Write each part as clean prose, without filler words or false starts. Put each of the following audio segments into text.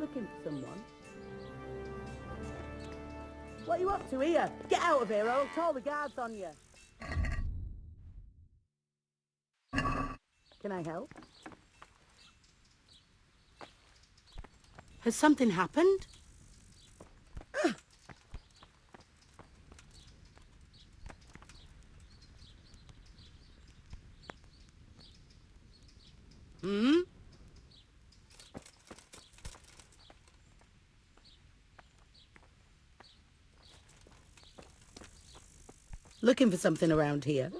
Looking for someone? What are you up to here? Get out of here, or I'll call the guards on you. Can I help? Has something happened? Hmm? Looking for something around here?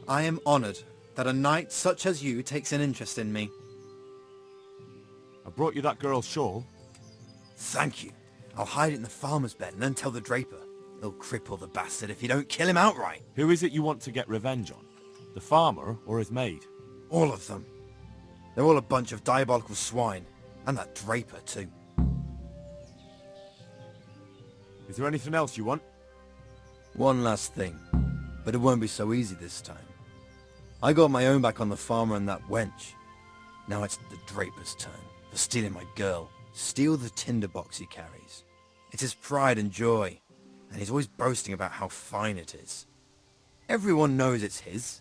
I am honoured that a knight such as you takes an interest in me. I brought you that girl's shawl. Thank you. I'll hide it in the farmer's bed and then tell the draper. He'll cripple the bastard if you don't kill him outright. Who is it you want to get revenge on? The farmer or his maid? All of them. They're all a bunch of diabolical swine. And that draper too. Is there anything else you want? One last thing. But it won't be so easy this time. I got my own back on the farmer and that wench. Now it's the draper's turn for stealing my girl. Steal the tinderbox he carries. It's his pride and joy, and he's always boasting about how fine it is. Everyone knows it's his.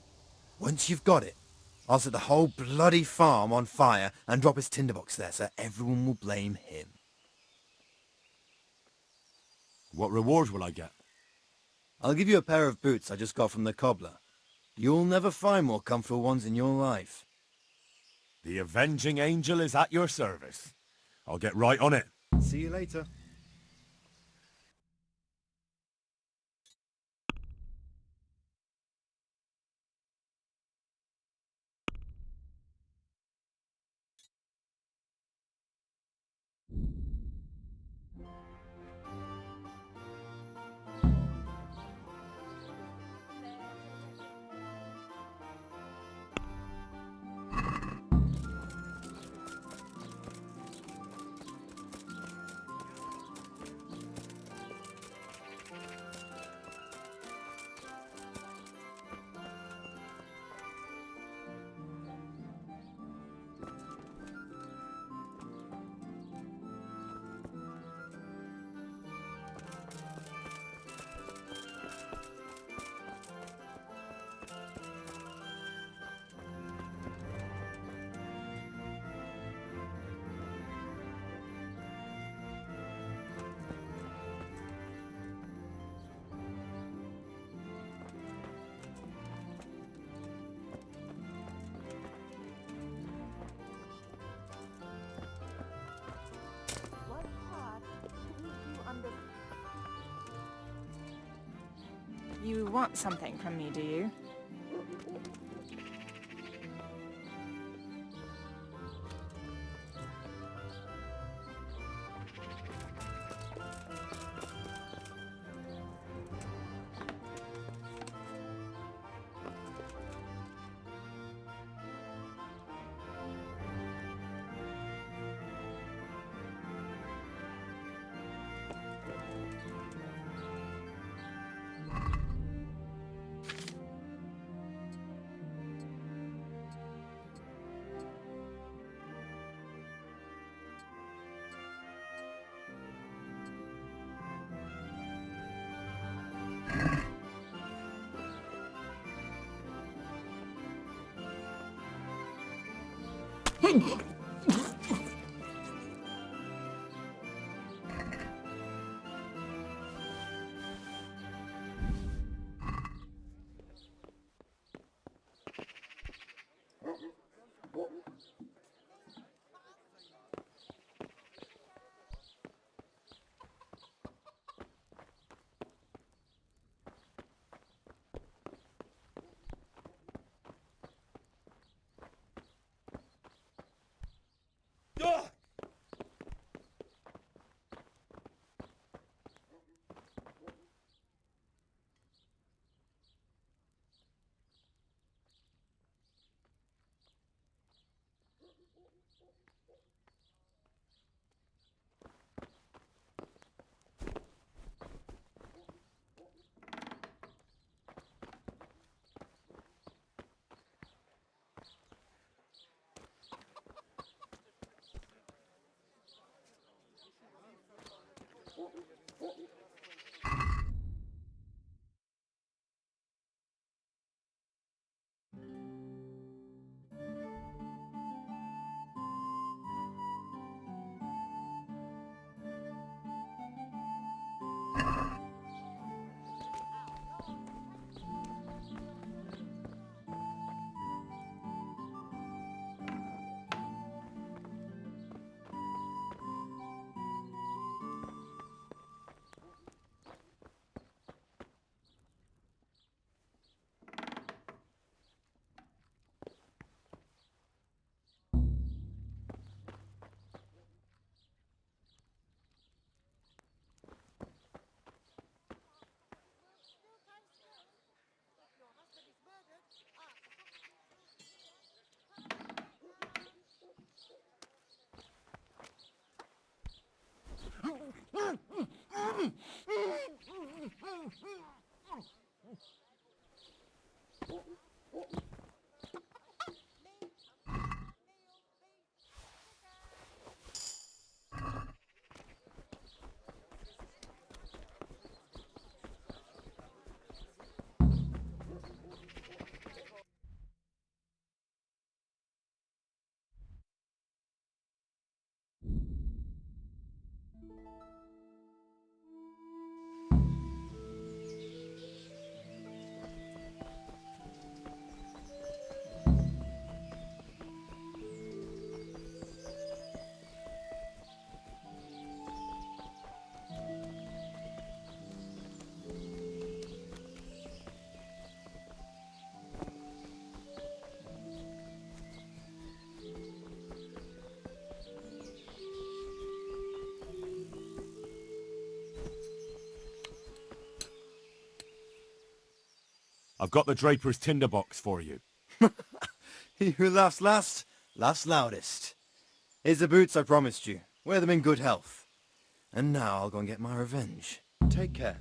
Once you've got it, I'll set the whole bloody farm on fire and drop his tinderbox there so everyone will blame him. What reward will I get? I'll give you a pair of boots I just got from the cobbler. You'll never find more comfortable ones in your life. The avenging angel is at your service. I'll get right on it. See you later. You want something from me, do you? I've got the draper's tinderbox for you. He who laughs last, laughs loudest. Here's the boots I promised you. Wear them in good health. And now I'll go and get my revenge. Take care.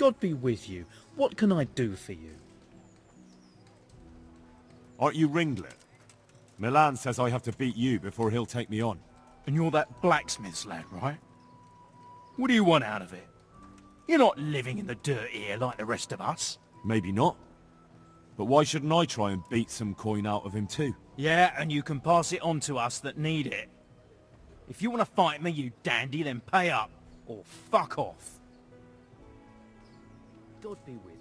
God be with you. What can I do for you? Aren't you Ringlet? Milan says I have to beat you before he'll take me on. And you're that blacksmith's lad, right? What do you want out of it? You're not living in the dirt here like the rest of us. Maybe not. But why shouldn't I try and beat some coin out of him too? Yeah, and you can pass it on to us that need it. If you want to fight me, you dandy, then pay up. Or fuck off. God be with you.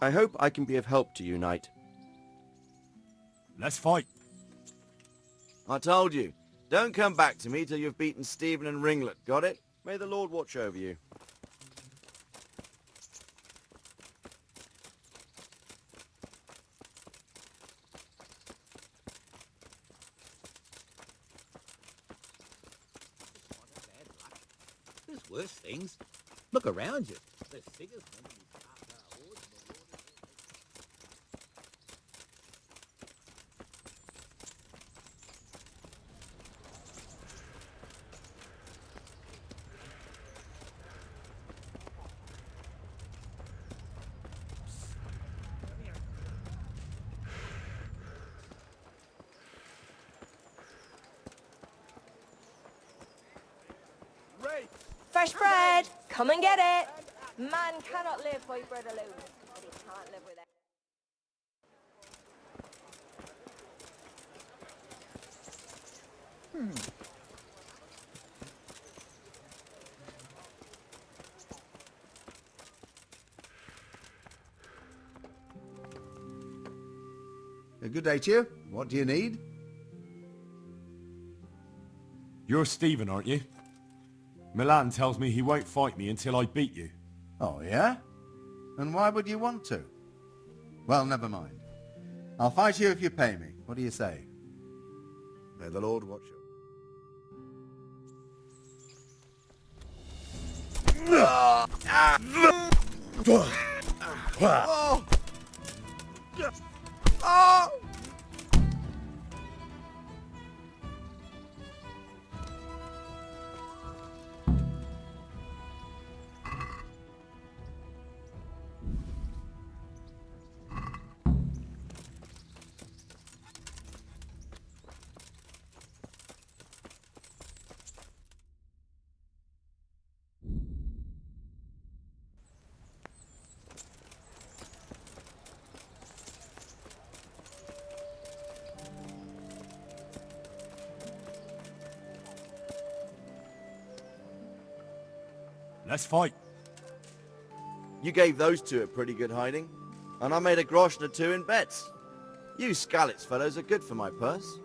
I hope I can be of help to you, knight. Let's fight. I told you, don't come back to me till you've beaten Stephen and Ringlet, got it? May the Lord watch over you. There's worse things. Look around you. There's figures. Fresh bread! Come and get it! Man cannot live by bread alone, but he can't live without. A good day to you. What do you need? You're Stephen, aren't you? Milan tells me he won't fight me until I beat you. Oh, yeah? And why would you want to? Well, never mind. I'll fight you if you pay me. What do you say? May the Lord watch you. Let's fight. You gave those two a pretty good hiding, and I made a grosh and a two in bets. You Skalitz fellows are good for my purse.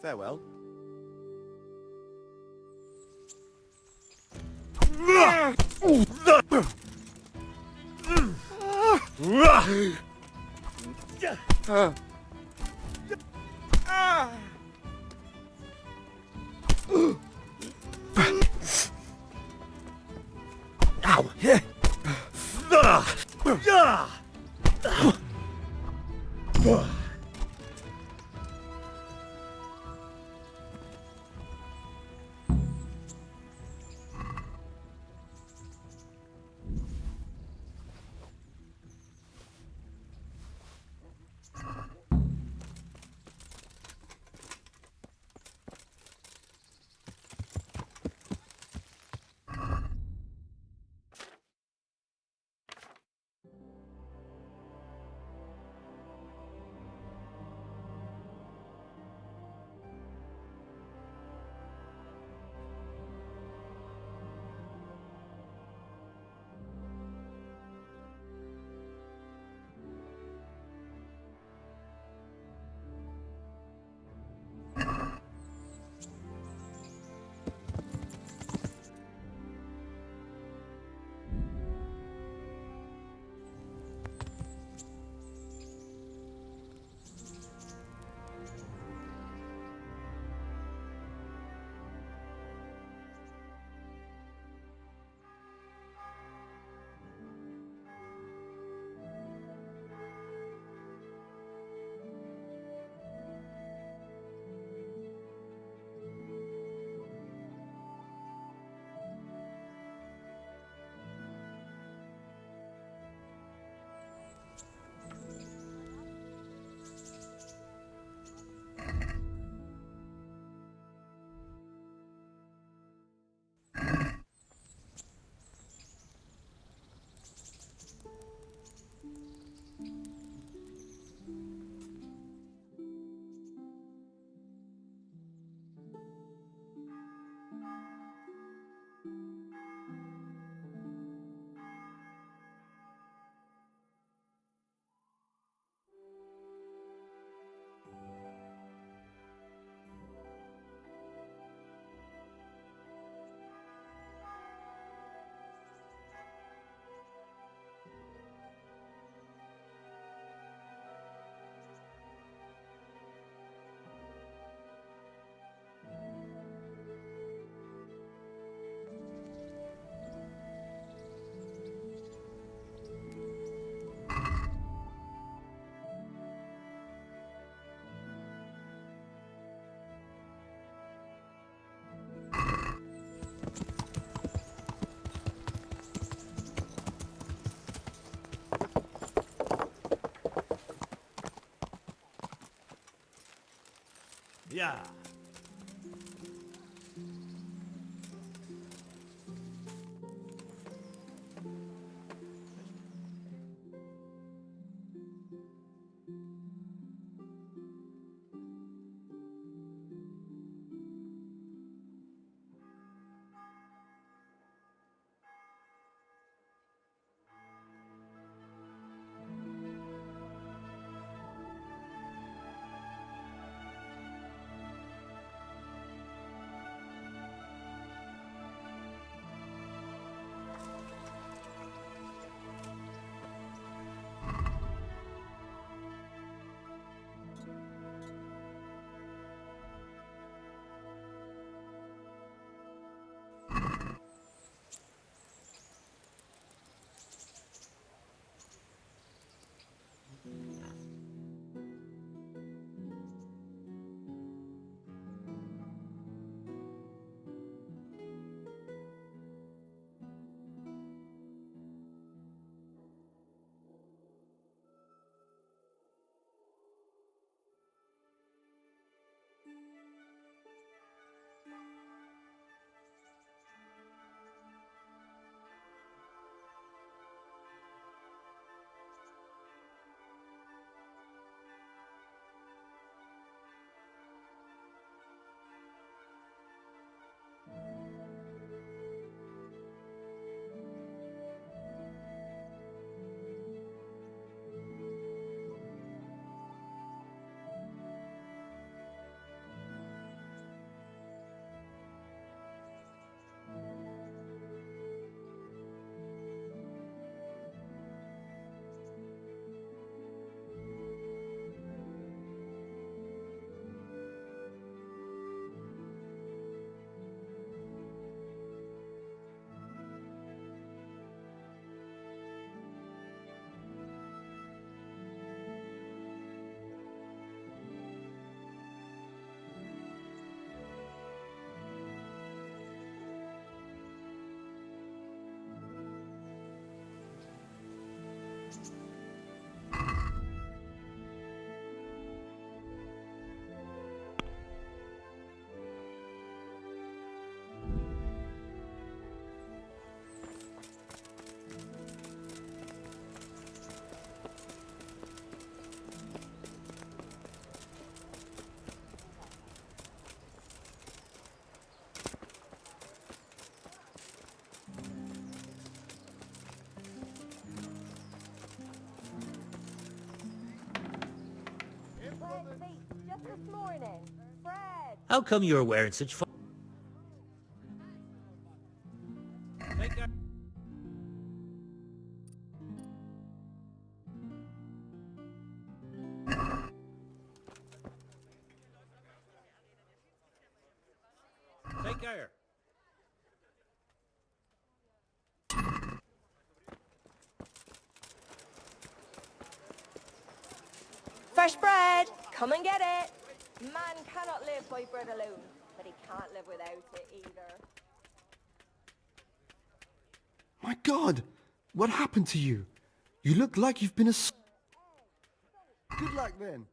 Farewell. Yeah. Just this morning. Fred! How come you're wearing such Take care. Fresh bread! Come and get it! Man cannot live by bread alone, but he can't live without it either. My God! What happened to you? You look like you've been Good luck then.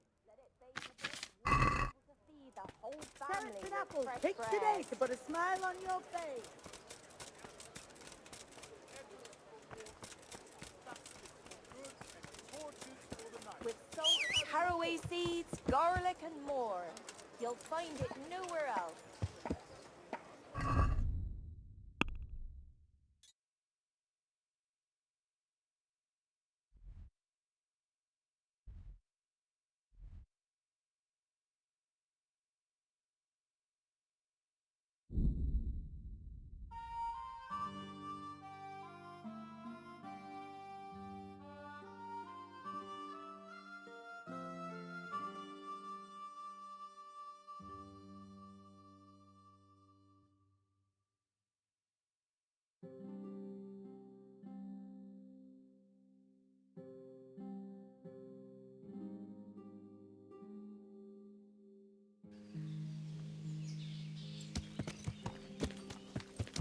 Carrots and apples, picked today to put a smile on your face. With salt, caraway seeds, garlic and more. You'll find it nowhere else.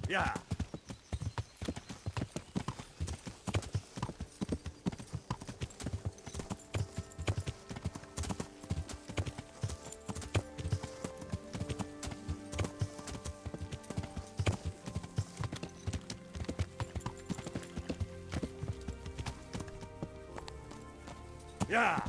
Yeah. Yeah.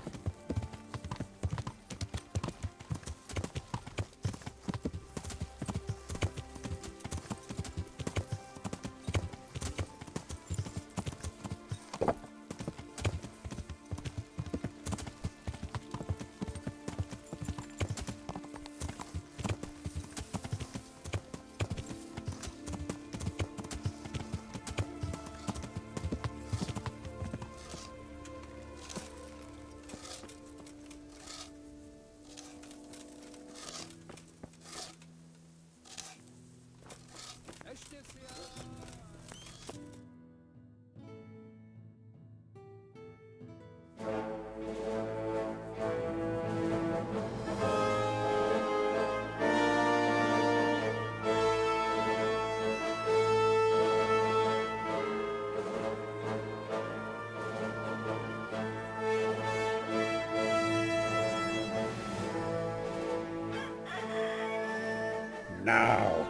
Now,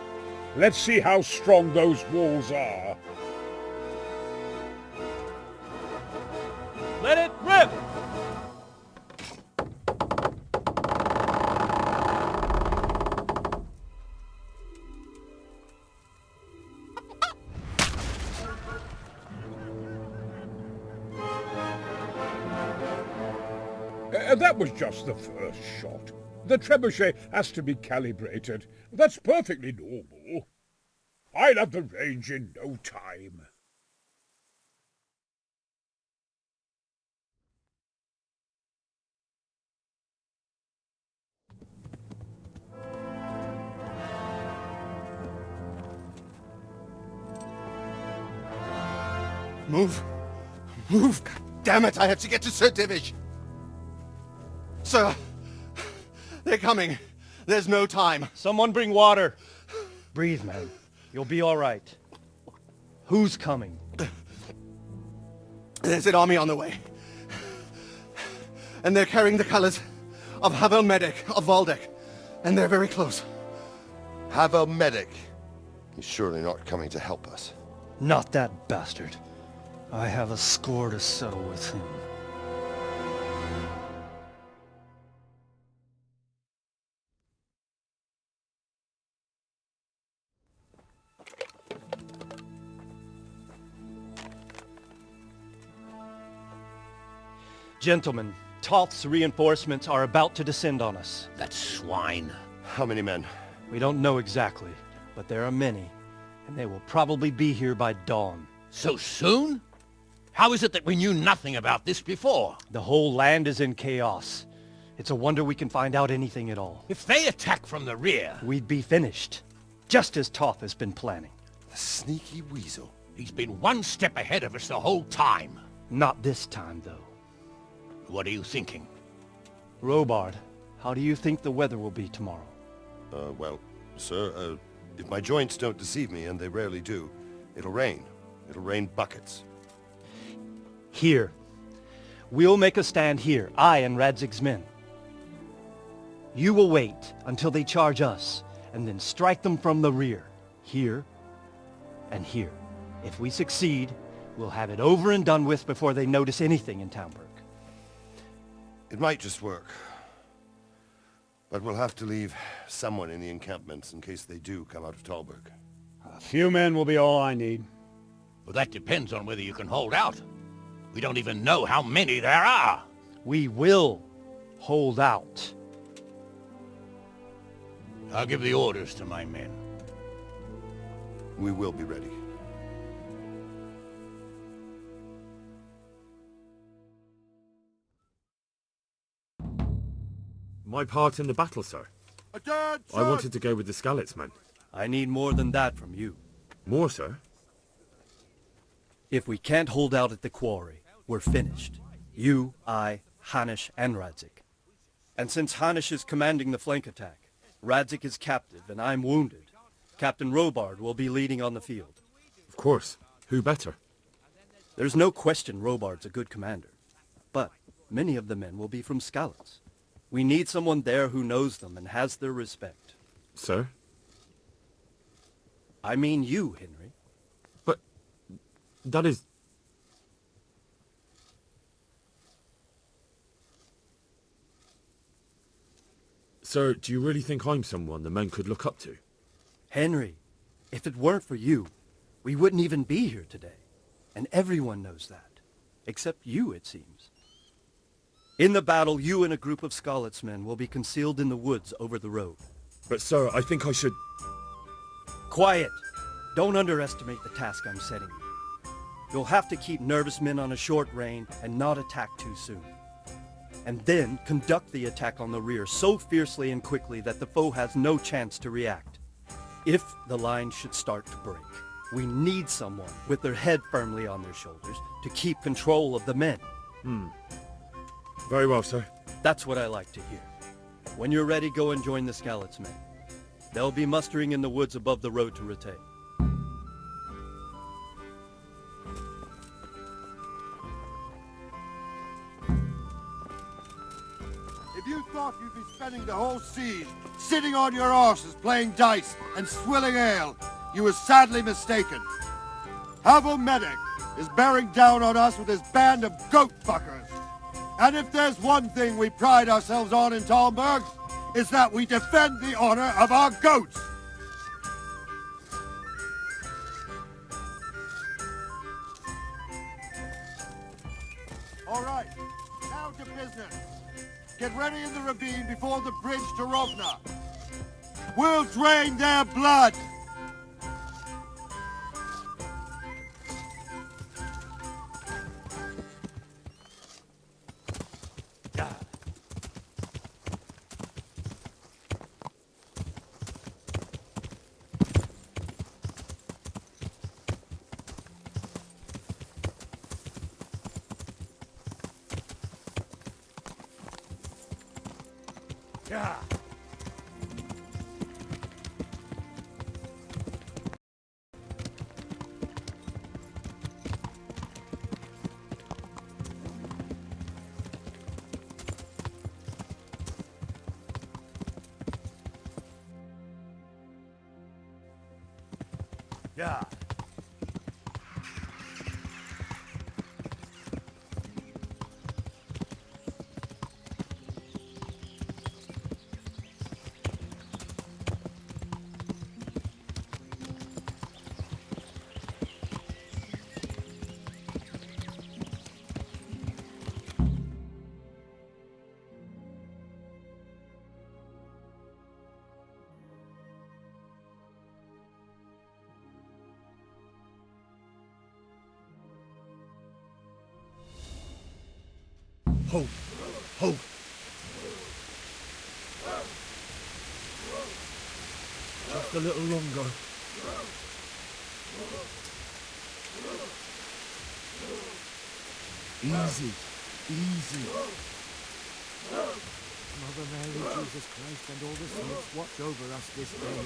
let's see how strong those walls are. Let it rip! That was just the first shot. The trebuchet has to be calibrated. That's perfectly normal. I'll have the range in no time. Move! Move! God damn it, I have to get to Sir Divish! Sir! They're coming. There's no time. Someone bring water. Breathe, man. You'll be all right. Who's coming? There's an army on the way. And they're carrying the colors of Havel Medic of Valdek. And they're very close. Havel Medic? He's surely not coming to help us. Not that bastard. I have a score to settle with him. Gentlemen, Toth's reinforcements are about to descend on us. That swine. How many men? We don't know exactly, but there are many, and they will probably be here by dawn. So soon? How is it that we knew nothing about this before? The whole land is in chaos. It's a wonder we can find out anything at all. If they attack from the rear... We'd be finished, just as Toth has been planning. The sneaky weasel. He's been one step ahead of us the whole time. Not this time, though. What are you thinking? Robard, how do you think the weather will be tomorrow? Well, sir, if my joints don't deceive me, and they rarely do, it'll rain. It'll rain buckets. Here. We'll make a stand here, I and Radzig's men. You will wait until they charge us, and then strike them from the rear. Here, and here. If we succeed, we'll have it over and done with before they notice anything in Townburg. It might just work. But we'll have to leave someone in the encampments in case they do come out of Talberg. A few men will be all I need. Well, that depends on whether you can hold out. We don't even know how many there are. We will hold out. I'll give the orders to my men. We will be ready. My part in the battle, sir. I wanted to go with the Skalitz men. I need more than that from you. More, sir? If we can't hold out at the quarry, we're finished. You, I, Hanish, and Radzik. And since Hanish is commanding the flank attack, Radzik is captive and I'm wounded, Captain Robard will be leading on the field. Of course. Who better? There's no question Robard's a good commander. But many of the men will be from Skalitz. We need someone there who knows them and has their respect. Sir? I mean you, Henry. But that is... Sir, do you really think I'm someone the men could look up to? Henry, if it weren't for you, we wouldn't even be here today. And everyone knows that. Except you, it seems. In the battle, you and a group of Skalitz men will be concealed in the woods over the road. But sir, I think I should... Quiet! Don't underestimate the task I'm setting you. You'll have to keep nervous men on a short rein and not attack too soon. And then conduct the attack on the rear so fiercely and quickly that the foe has no chance to react. If the line should start to break, we need someone with their head firmly on their shoulders to keep control of the men. Very well, sir. That's what I like to hear. When you're ready, go and join the Skalitz men. They'll be mustering in the woods above the road to Rattay. If you thought you'd be spending the whole siege sitting on your arses playing dice and swilling ale, you were sadly mistaken. Havomedic is bearing down on us with his band of goat fuckers. And if there's one thing we pride ourselves on in Talmberg, it's that we defend the honor of our goats. All right, now to business. Get ready in the ravine before the bridge to Rovna. We'll drain their blood. Yeah. Hold. Hold. Just a little longer. Easy. Easy. Mother Mary, Jesus Christ, and all the saints, watch over us this day.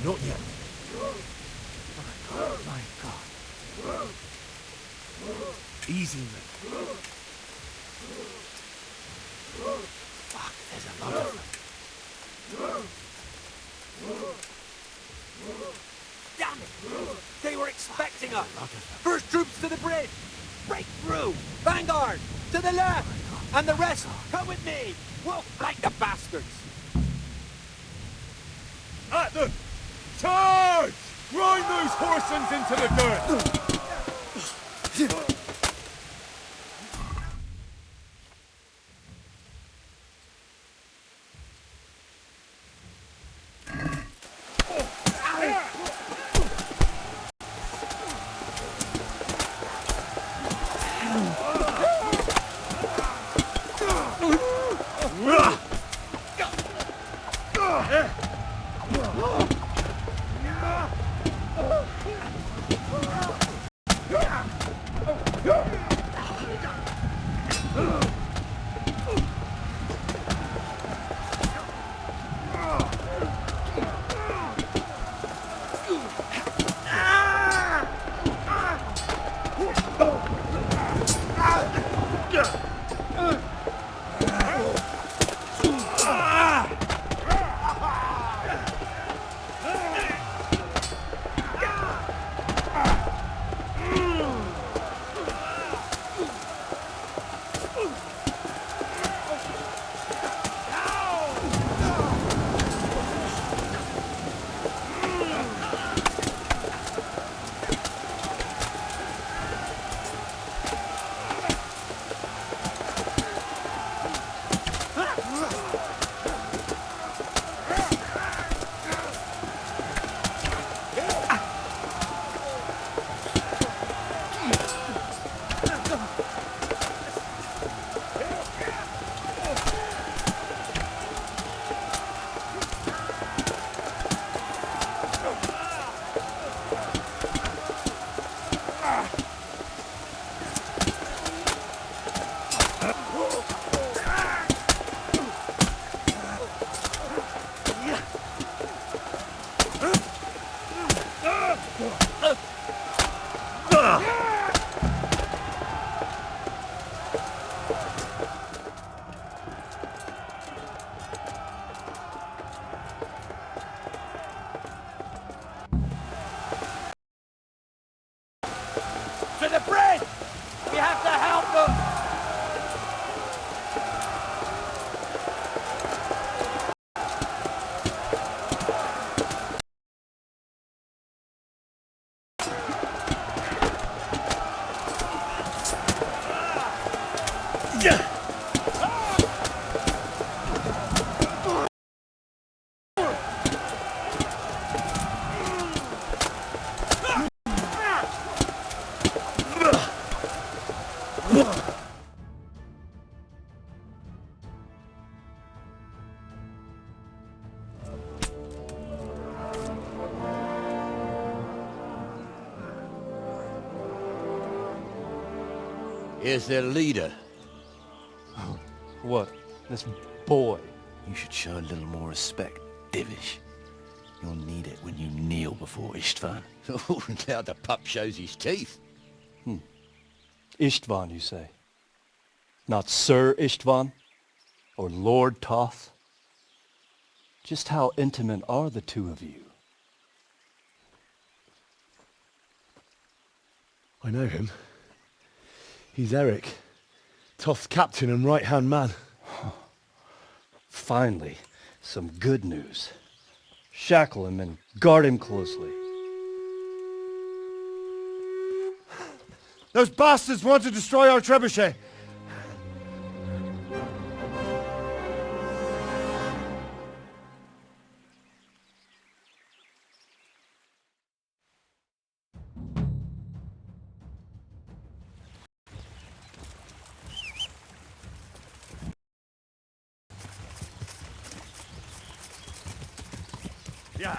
Not yet. My God. Easy, man. Fuck, there's a lot of them. Damn it! They were expecting us! First troops to the bridge! Break through! Vanguard! To the left! And the rest, come with me! We'll flank the bastards! At them! Charge! Grind those horsens into the dirt! To the bridge! We have to help them! Here's their leader. What? This boy? You should show a little more respect, Divish. You'll need it when you kneel before Istvan. Oh, now the pup shows his teeth. Istvan, you say? Not Sir Istvan? Or Lord Toth? Just how intimate are the two of you? I know him. He's Eric, Toth's captain and right-hand man. Finally, some good news. Shackle him and guard him closely. Those bastards want to destroy our trebuchet. Yeah.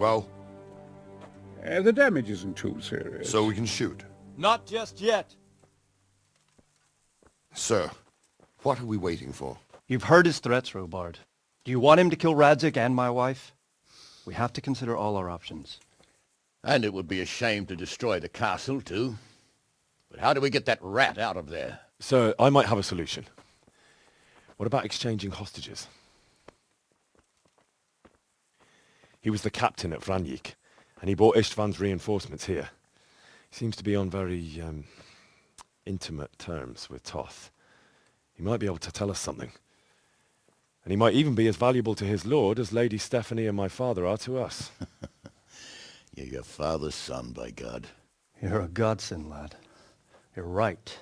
Well? The damage isn't too serious. So we can shoot. Not just yet. Sir, what are we waiting for? You've heard his threats, Robard. Do you want him to kill Radzig and my wife? We have to consider all our options. And it would be a shame to destroy the castle, too. But how do we get that rat out of there? Sir, I might have a solution. What about exchanging hostages? He was the captain at Vranjik, and he brought Istvan's reinforcements here. He seems to be on very, intimate terms with Toth. He might be able to tell us something. And he might even be as valuable to his lord as Lady Stephanie and my father are to us. You're your father's son, by God. You're a godsend, lad. You're right.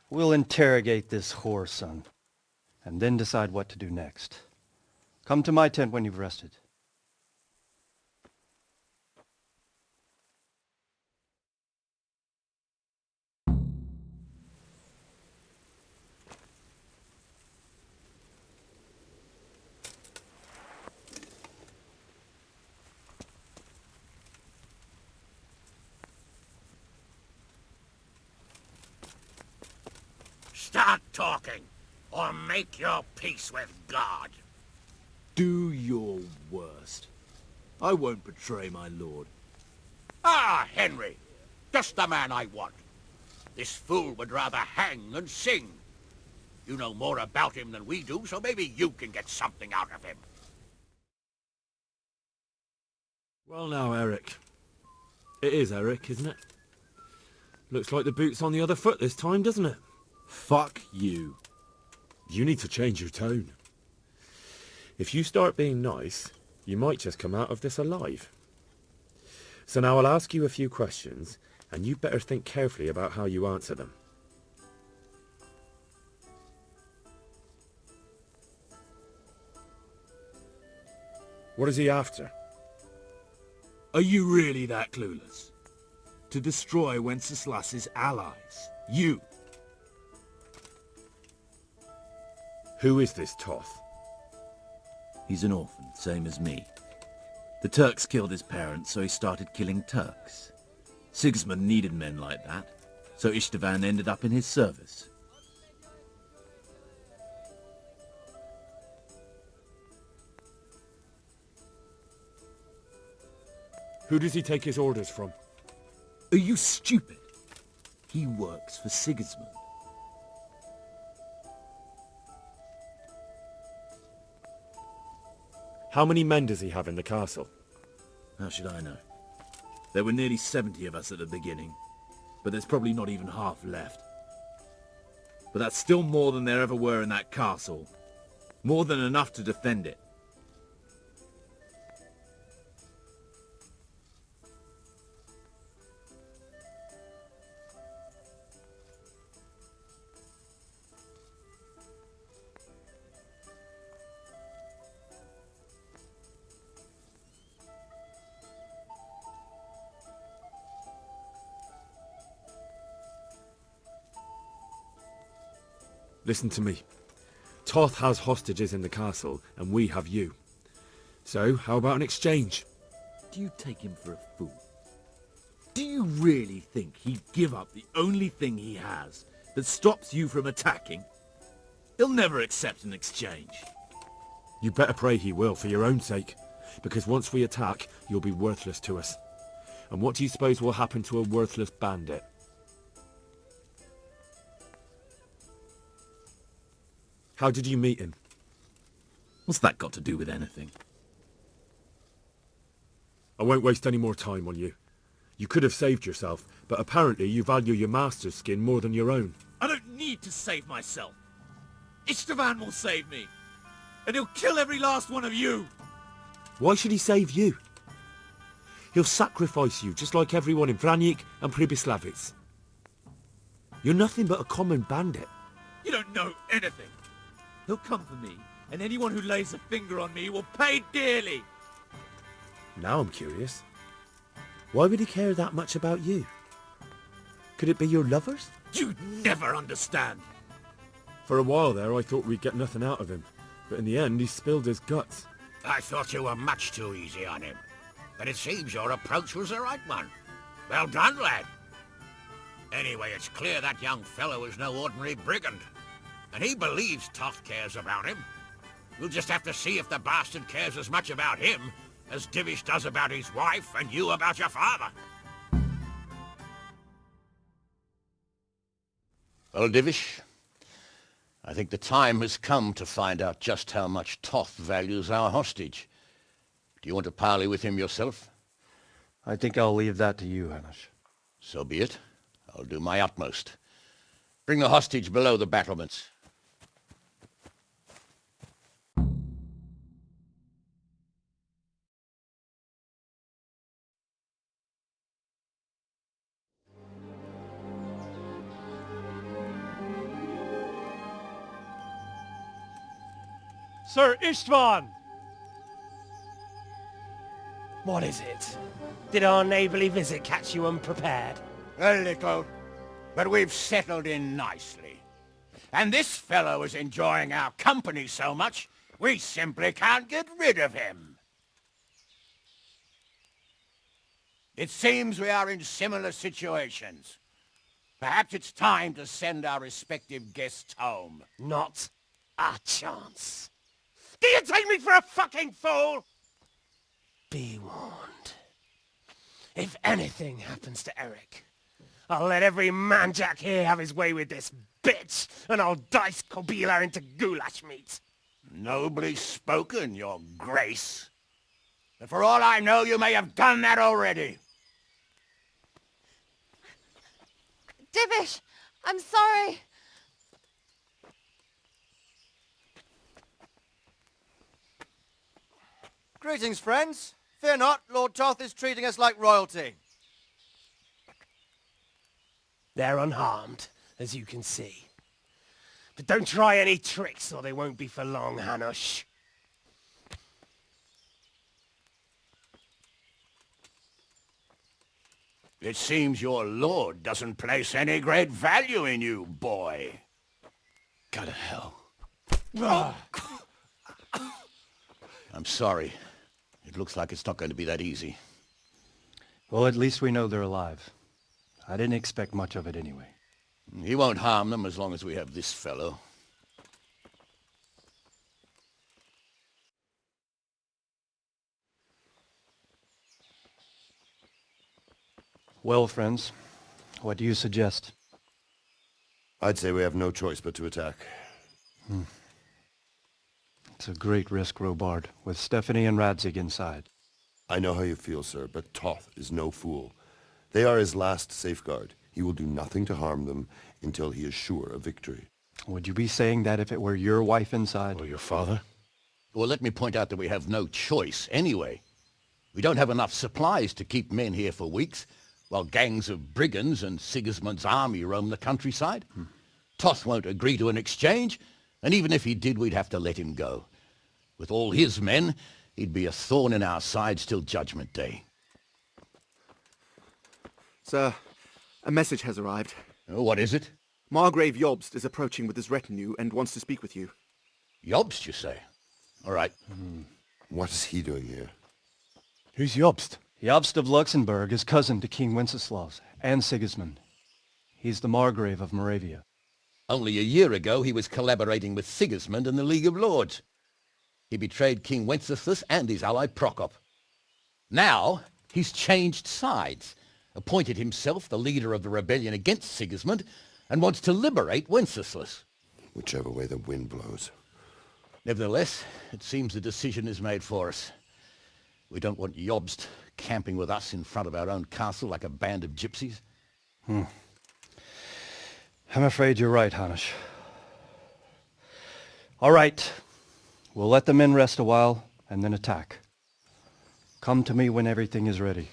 We'll interrogate this whore, son, and then decide what to do next. Come to my tent when you've rested. Start talking, or make your peace with God. Do your worst. I won't betray my lord. Ah, Henry. Just the man I want. This fool would rather hang than sing. You know more about him than we do, so maybe you can get something out of him. Well now, Eric. It is Eric, isn't it? Looks like the boot's on the other foot this time, doesn't it? Fuck you. You need to change your tone. If you start being nice, you might just come out of this alive. So now I'll ask you a few questions, and you better think carefully about how you answer them. What is he after? Are you really that clueless? To destroy Wenceslas's allies. You. Who is this Toth? He's an orphan, same as me. The Turks killed his parents, so he started killing Turks. Sigismund needed men like that, so Istvan ended up in his service. Who does he take his orders from? Are you stupid? He works for Sigismund. How many men does he have in the castle? How should I know? There were nearly 70 of us at the beginning, but there's probably not even half left. But that's still more than there ever were in that castle. More than enough to defend it. Listen to me. Toth has hostages in the castle, and we have you. So, how about an exchange? Do you take him for a fool? Do you really think he'd give up the only thing he has that stops you from attacking? He'll never accept an exchange. You better pray he will, for your own sake. Because once we attack, you'll be worthless to us. And what do you suppose will happen to a worthless bandit? How did you meet him? What's that got to do with anything? I won't waste any more time on you. You could have saved yourself, but apparently you value your master's skin more than your own. I don't need to save myself. Istvan will save me. And he'll kill every last one of you. Why should he save you? He'll sacrifice you, just like everyone in Vranyik and Pribyslavitz. You're nothing but a common bandit. You don't know anything. He'll come for me, and anyone who lays a finger on me will pay dearly. Now I'm curious. Why would he care that much about you? Could it be your lovers? You'd never understand. For a while there, I thought we'd get nothing out of him. But in the end, he spilled his guts. I thought you were much too easy on him. But it seems your approach was the right one. Well done, lad. Anyway, it's clear that young fellow is no ordinary brigand. And he believes Toth cares about him. We'll just have to see if the bastard cares as much about him as Divish does about his wife and you about your father. Well, Divish, I think the time has come to find out just how much Toth values our hostage. Do you want to parley with him yourself? I think I'll leave that to you, Hanish. So be it. I'll do my utmost. Bring the hostage below the battlements. Sir Istvan! What is it? Did our neighbourly visit catch you unprepared? A little, but we've settled in nicely. And this fellow is enjoying our company so much, we simply can't get rid of him. It seems we are in similar situations. Perhaps it's time to send our respective guests home. Not a chance. Do you take me for a fucking fool? Be warned. If anything happens to Eric, I'll let every manjack here have his way with this bitch, and I'll dice Kobila into goulash meat. Nobly spoken, your grace. But for all I know, you may have done that already. Divish, I'm sorry. Greetings, friends. Fear not, Lord Toth is treating us like royalty. They're unharmed, as you can see. But don't try any tricks, or they won't be for long, Hanush. It seems your lord doesn't place any great value in you, boy. Go to hell. I'm sorry. It looks like it's not going to be that easy. Well, at least we know they're alive. I didn't expect much of it anyway. He won't harm them as long as we have this fellow. Well, friends, what do you suggest? I'd say we have no choice but to attack. It's a great risk, Robard, with Stephanie and Radzig inside. I know how you feel, sir, but Toth is no fool. They are his last safeguard. He will do nothing to harm them until he is sure of victory. Would you be saying that if it were your wife inside? Or your father? Well, let me point out that we have no choice anyway. We don't have enough supplies to keep men here for weeks, while gangs of brigands and Sigismund's army roam the countryside. Toth won't agree to an exchange, and even if he did, we'd have to let him go. With all his men, he'd be a thorn in our sides till Judgment Day. Sir, a message has arrived. Oh, what is it? Margrave Jobst is approaching with his retinue and wants to speak with you. Jobst, you say? All right. What is he doing here? Who's Jobst? Jobst of Luxembourg is cousin to King Wenceslaus and Sigismund. He's the Margrave of Moravia. Only a year ago he was collaborating with Sigismund and the League of Lords. He betrayed King Wenceslas and his ally Prokop. Now he's changed sides, appointed himself the leader of the rebellion against Sigismund, and wants to liberate Wenceslas. Whichever way the wind blows. Nevertheless, it seems the decision is made for us. We don't want Jobst camping with us in front of our own castle like a band of gypsies. I'm afraid you're right, Hanish. All right. We'll let the men rest a while and then attack. Come to me when everything is ready.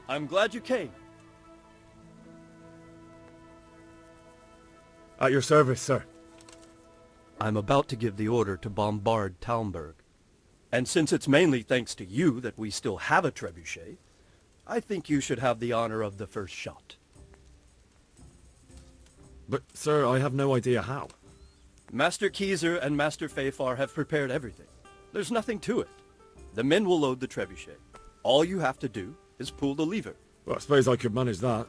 I'm glad you came. At your service, sir. I'm about to give the order to bombard Talmberg. And since it's mainly thanks to you that we still have a trebuchet, I think you should have the honor of the first shot. But, sir, I have no idea how. Master Keyser and Master Fafar have prepared everything. There's nothing to it. The men will load the trebuchet. All you have to do is pull the lever. Well, I suppose I could manage that.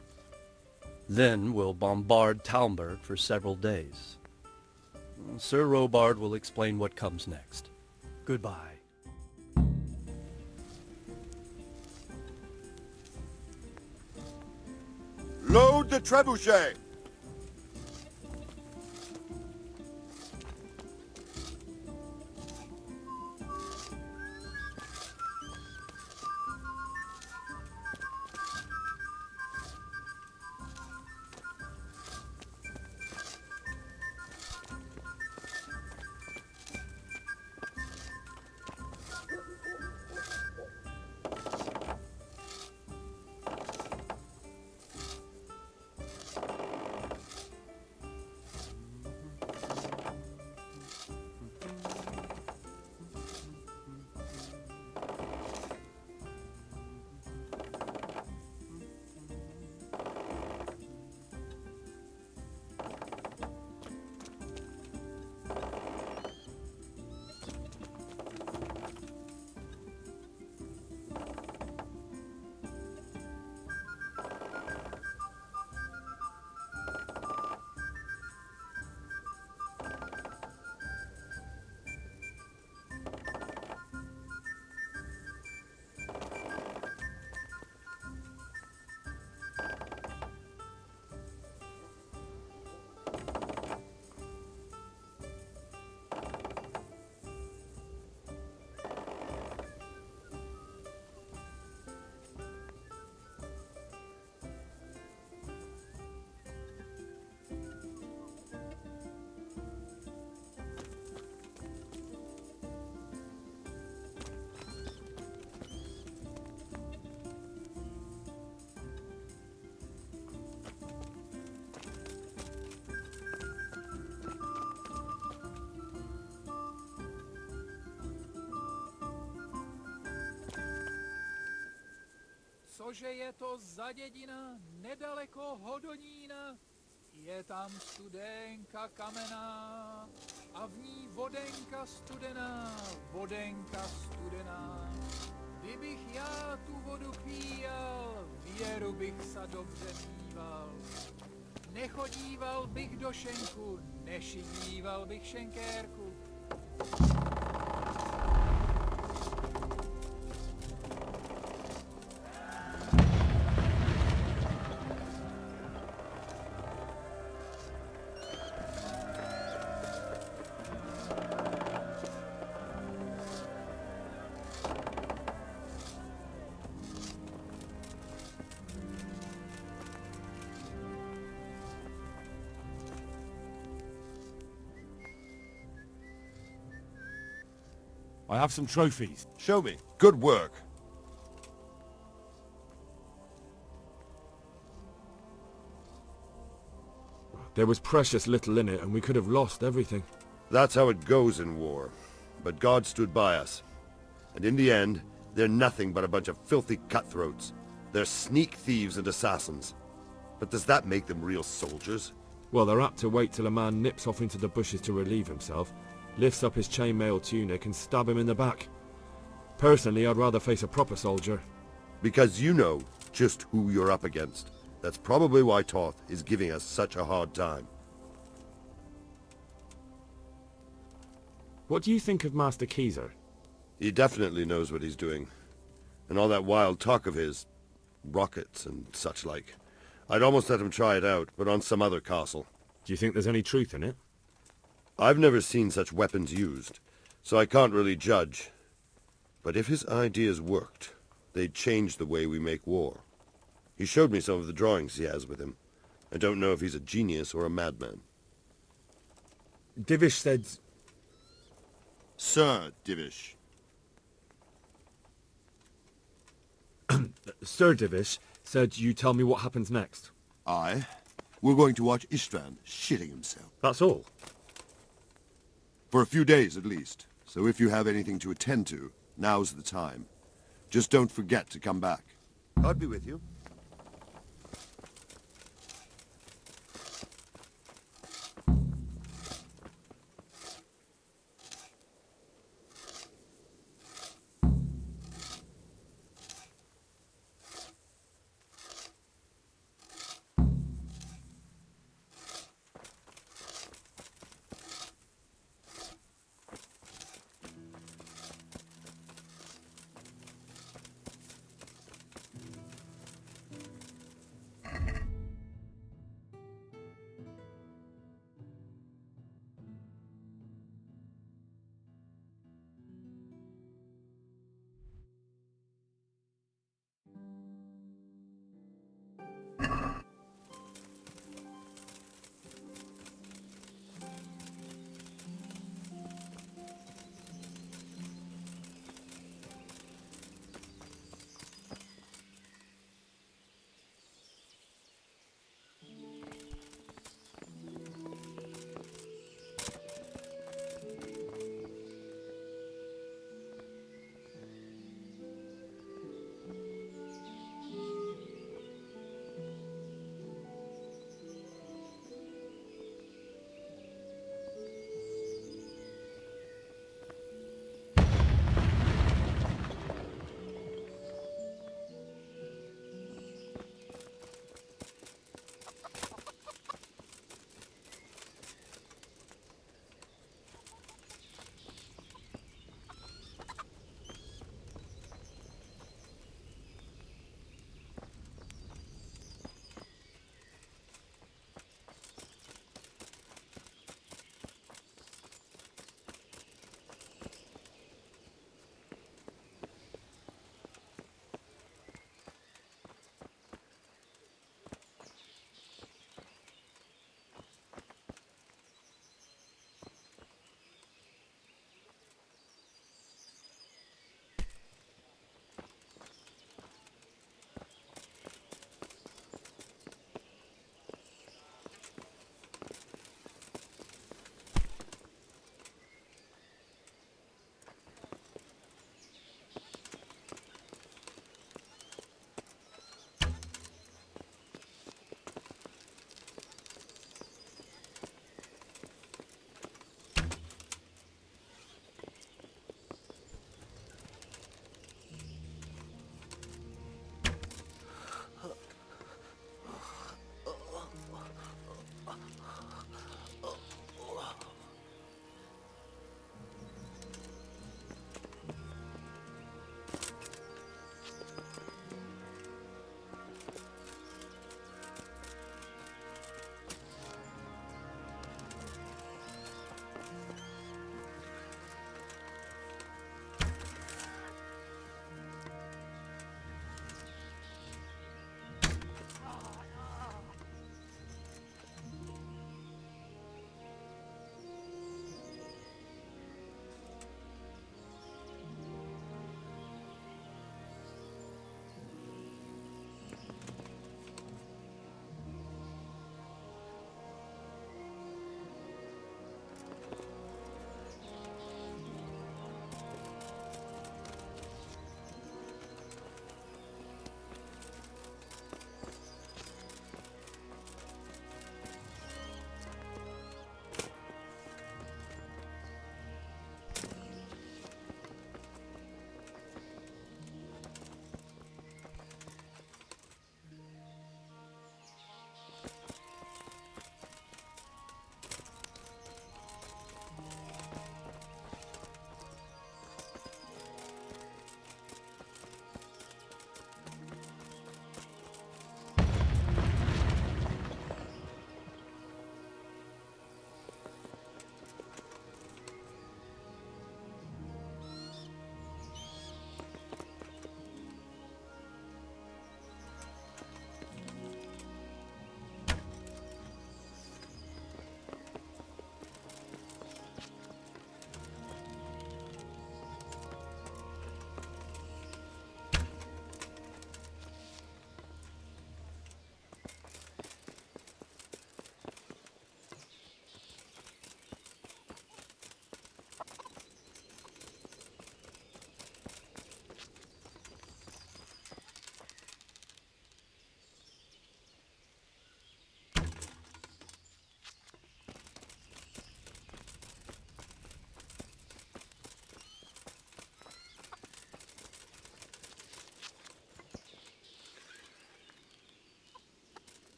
Then we'll bombard Talmberg for several days. Sir Robard will explain what comes next. Goodbye. Load the trebuchet! Cože je to za dědina nedaleko Hodonína? Je tam studenka kamenná a v ní vodenka studená, vodenka studená. Kdybych já tu vodu píjal, věru bych sa dobře míval. Nechodíval bych do šenku, nešidíval bych šenkérku. I have some trophies. Show me. Good work. There was precious little in it, and we could have lost everything. That's how it goes in war. But God stood by us. And in the end, they're nothing but a bunch of filthy cutthroats. They're sneak thieves and assassins. But does that make them real soldiers? Well, they're apt to wait till a man nips off into the bushes to relieve himself, lifts up his chainmail tunic and stab him in the back. Personally, I'd rather face a proper soldier. Because you know just who you're up against. That's probably why Toth is giving us such a hard time. What do you think of Master Keyser? He definitely knows what he's doing. And all that wild talk of his, rockets and such like. I'd almost let him try it out, but on some other castle. Do you think there's any truth in it? I've never seen such weapons used, so I can't really judge. But if his ideas worked, they'd change the way we make war. He showed me some of the drawings he has with him. I don't know if he's a genius or a madman. Divish said... Sir Divish. Sir Divish said you tell me what happens next. Aye. We're going to watch Istvan shitting himself. That's all? For a few days at least. So if you have anything to attend to, now's the time. Just don't forget to come back. I'll be with you.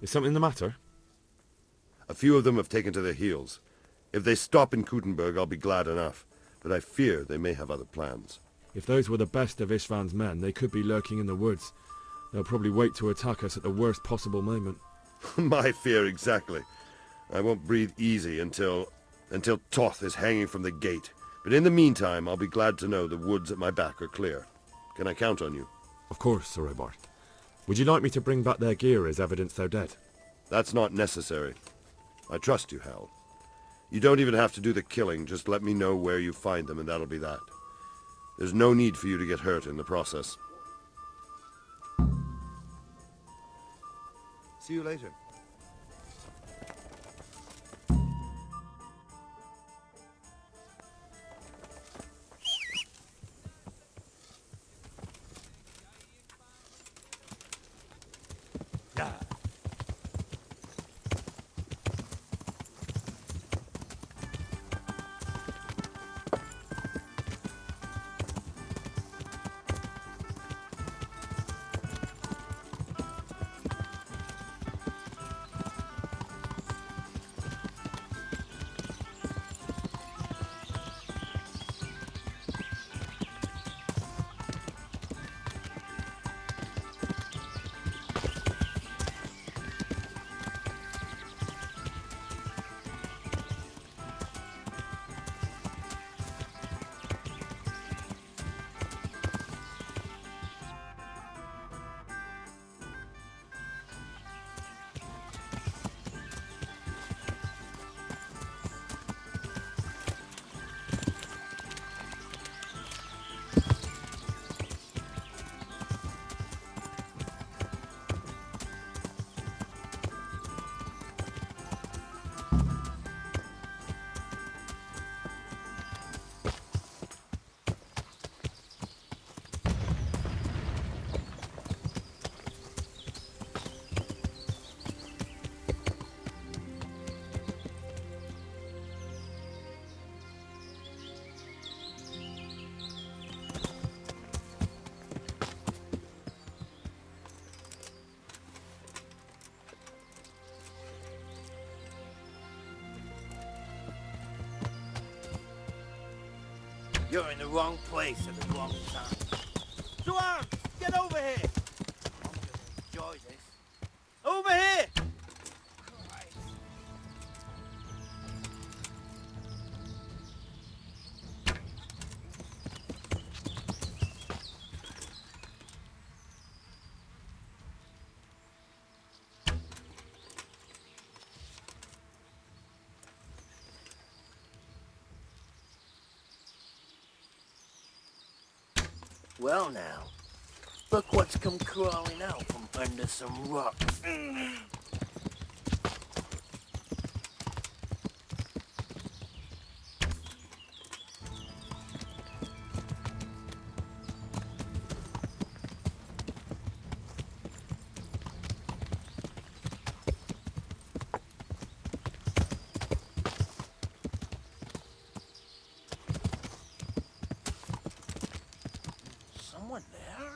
Is something the matter? A few of them have taken to their heels. If they stop in Kuttenberg, I'll be glad enough. But I fear they may have other plans. If those were the best of Istvan's men, they could be lurking in the woods. They'll probably wait to attack us at the worst possible moment. My fear exactly. I won't breathe easy until Toth is hanging from the gate. But in the meantime, I'll be glad to know the woods at my back are clear. Can I count on you? Of course, Sir Robert. Would you like me to bring back their gear as evidence they're dead? That's not necessary. I trust you, Hal. You don't even have to do the killing, just let me know where you find them and that'll be that. There's no need for you to get hurt in the process. See you later. You're in the wrong place at the wrong time. Tuan, get over here! I'm gonna enjoy this. Over here! Well now, look what's come crawling out from under some rock. Someone there?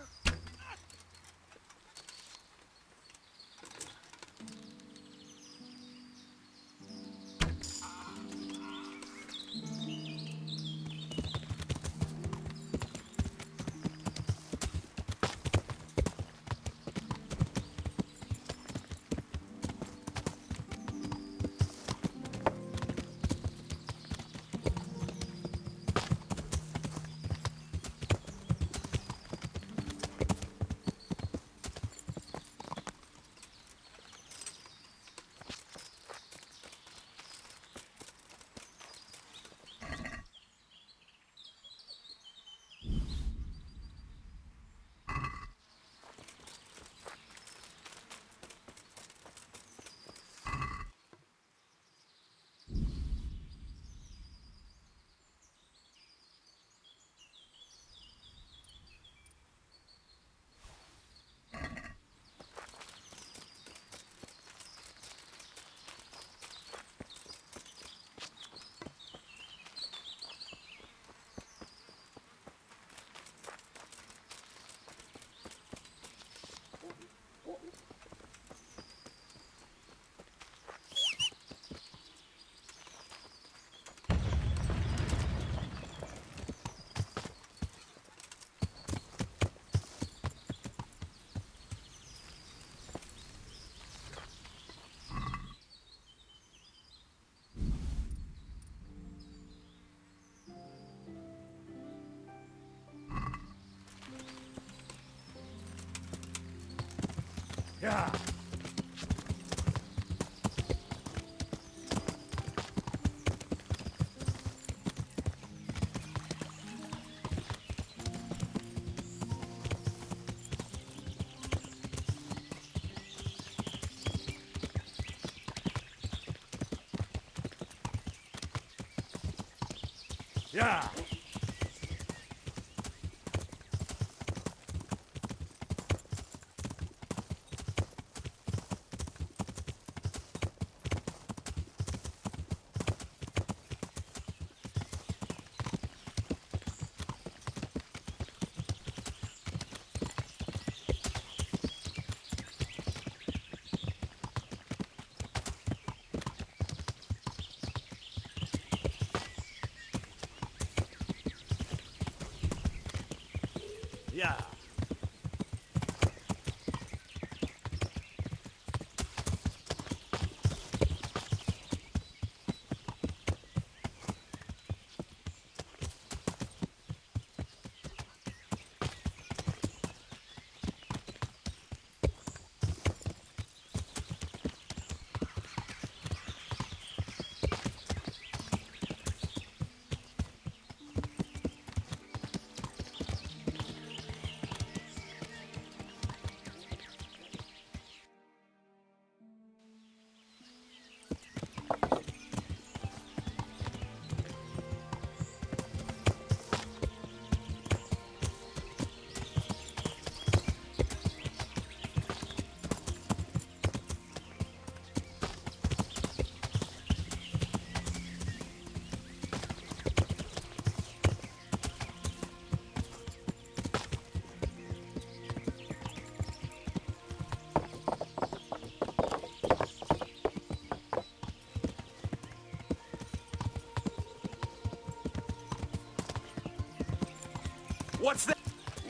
Yeah. Yeah. Yeah. What's that?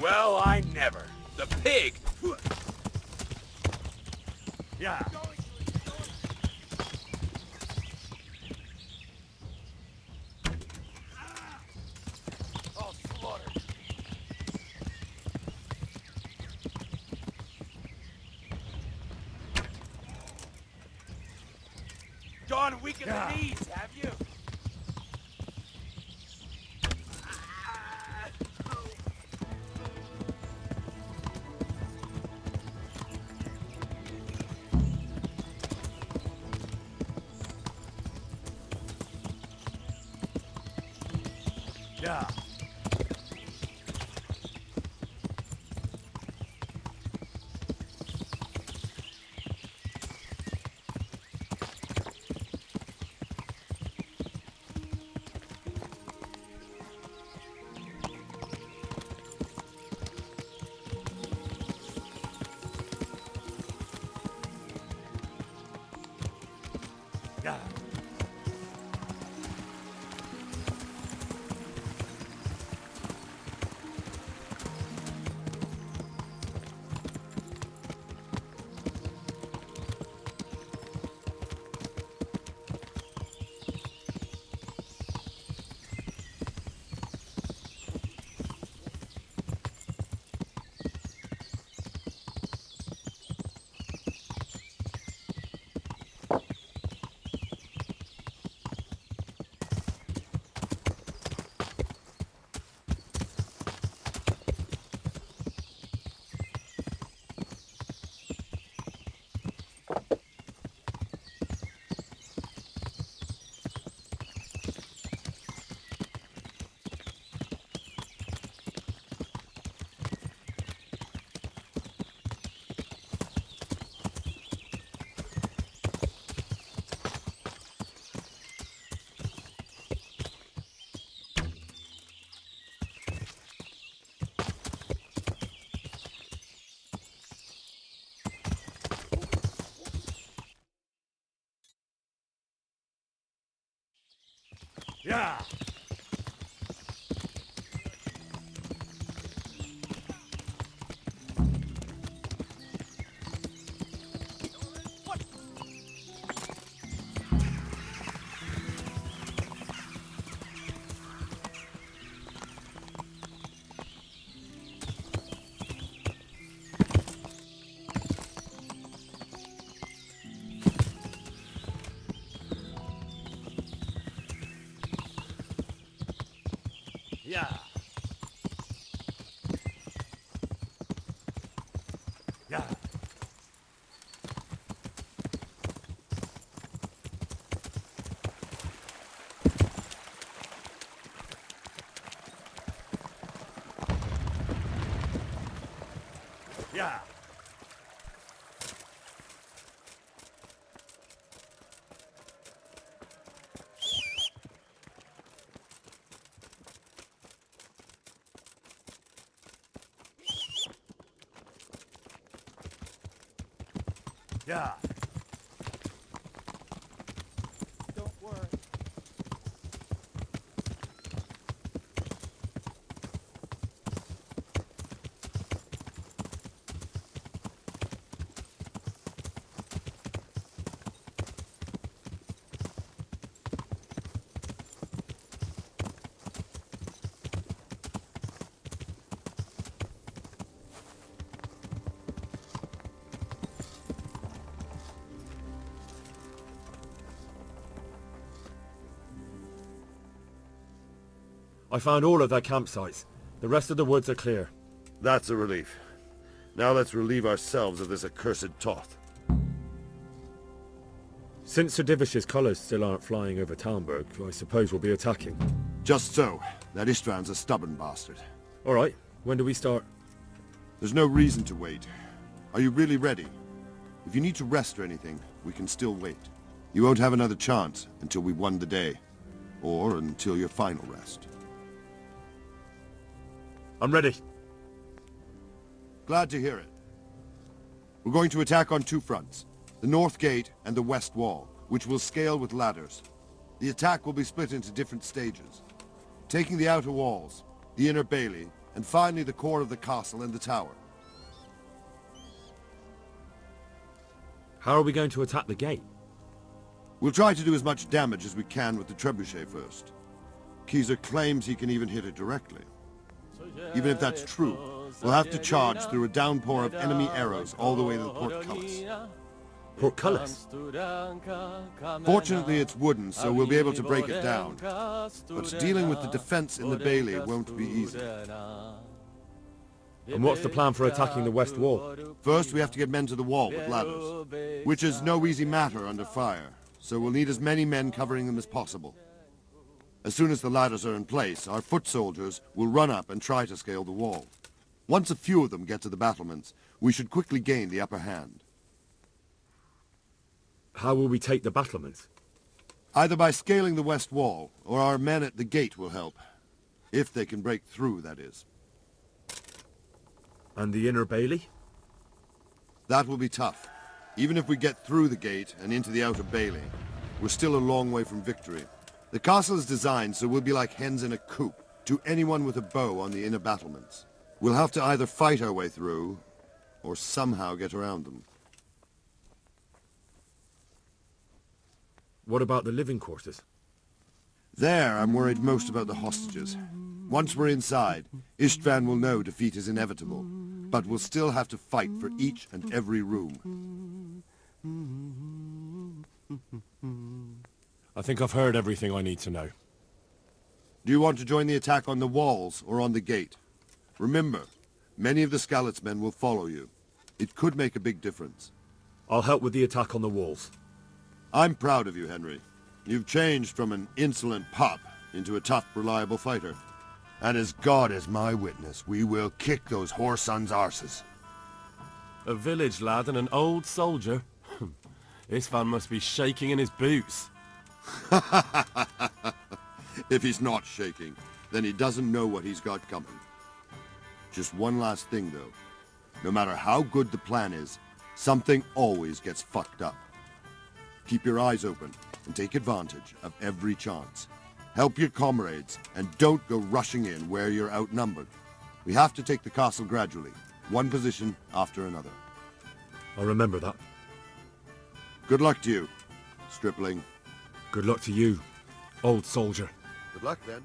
Well, I never. The pig. Yeah. Oh, slaughter. Gone weak in the knees, have you? Yeah. Yeah. Yeah. Yeah. Yeah. Yeah. Yeah. Don't worry. I found all of their campsites. The rest of the woods are clear. That's a relief. Now let's relieve ourselves of this accursed Toth. Since Sir Divish's colours still aren't flying over Talmberg, I suppose we'll be attacking. Just so. That Istvand's a stubborn bastard. All right. When do we start? There's no reason to wait. Are you really ready? If you need to rest or anything, we can still wait. You won't have another chance until we've won the day. Or until your final rest. I'm ready. Glad to hear it. We're going to attack on two fronts. The north gate and the west wall, which will scale with ladders. The attack will be split into different stages. Taking the outer walls, the inner bailey, and finally the core of the castle and the tower. How are we going to attack the gate? We'll try to do as much damage as we can with the trebuchet first. Keyser claims he can even hit it directly. Even if that's true, we'll have to charge through a downpour of enemy arrows all the way to the portcullis. Portcullis? Fortunately, it's wooden, so we'll be able to break it down. But dealing with the defense in the bailey won't be easy. And what's the plan for attacking the west wall? First, we have to get men to the wall with ladders, which is no easy matter under fire, so we'll need as many men covering them as possible. As soon as the ladders are in place, our foot soldiers will run up and try to scale the wall. Once a few of them get to the battlements, we should quickly gain the upper hand. How will we take the battlements? Either by scaling the west wall, or our men at the gate will help. If they can break through, that is. And the inner bailey? That will be tough. Even if we get through the gate and into the outer bailey, we're still a long way from victory. The castle is designed so we'll be like hens in a coop to anyone with a bow on the inner battlements. We'll have to either fight our way through, or somehow get around them. What about the living quarters? There, I'm worried most about the hostages. Once we're inside, Istvan will know defeat is inevitable, but we'll still have to fight for each and every room. I think I've heard everything I need to know. Do you want to join the attack on the walls or on the gate? Remember, many of the Skalitz men will follow you. It could make a big difference. I'll help with the attack on the walls. I'm proud of you, Henry. You've changed from an insolent pup into a tough, reliable fighter. And as God is my witness, we will kick those whore sons' arses. A village lad and an old soldier? This van must be shaking in his boots. If he's not shaking, then he doesn't know what he's got coming. Just one last thing, though. No matter how good the plan is, something always gets fucked up. Keep your eyes open and take advantage of every chance. Help your comrades, and don't go rushing in where you're outnumbered. We have to take the castle gradually, one position after another. I'll remember that. Good luck to you, stripling. Good luck to you, old soldier. Good luck, then.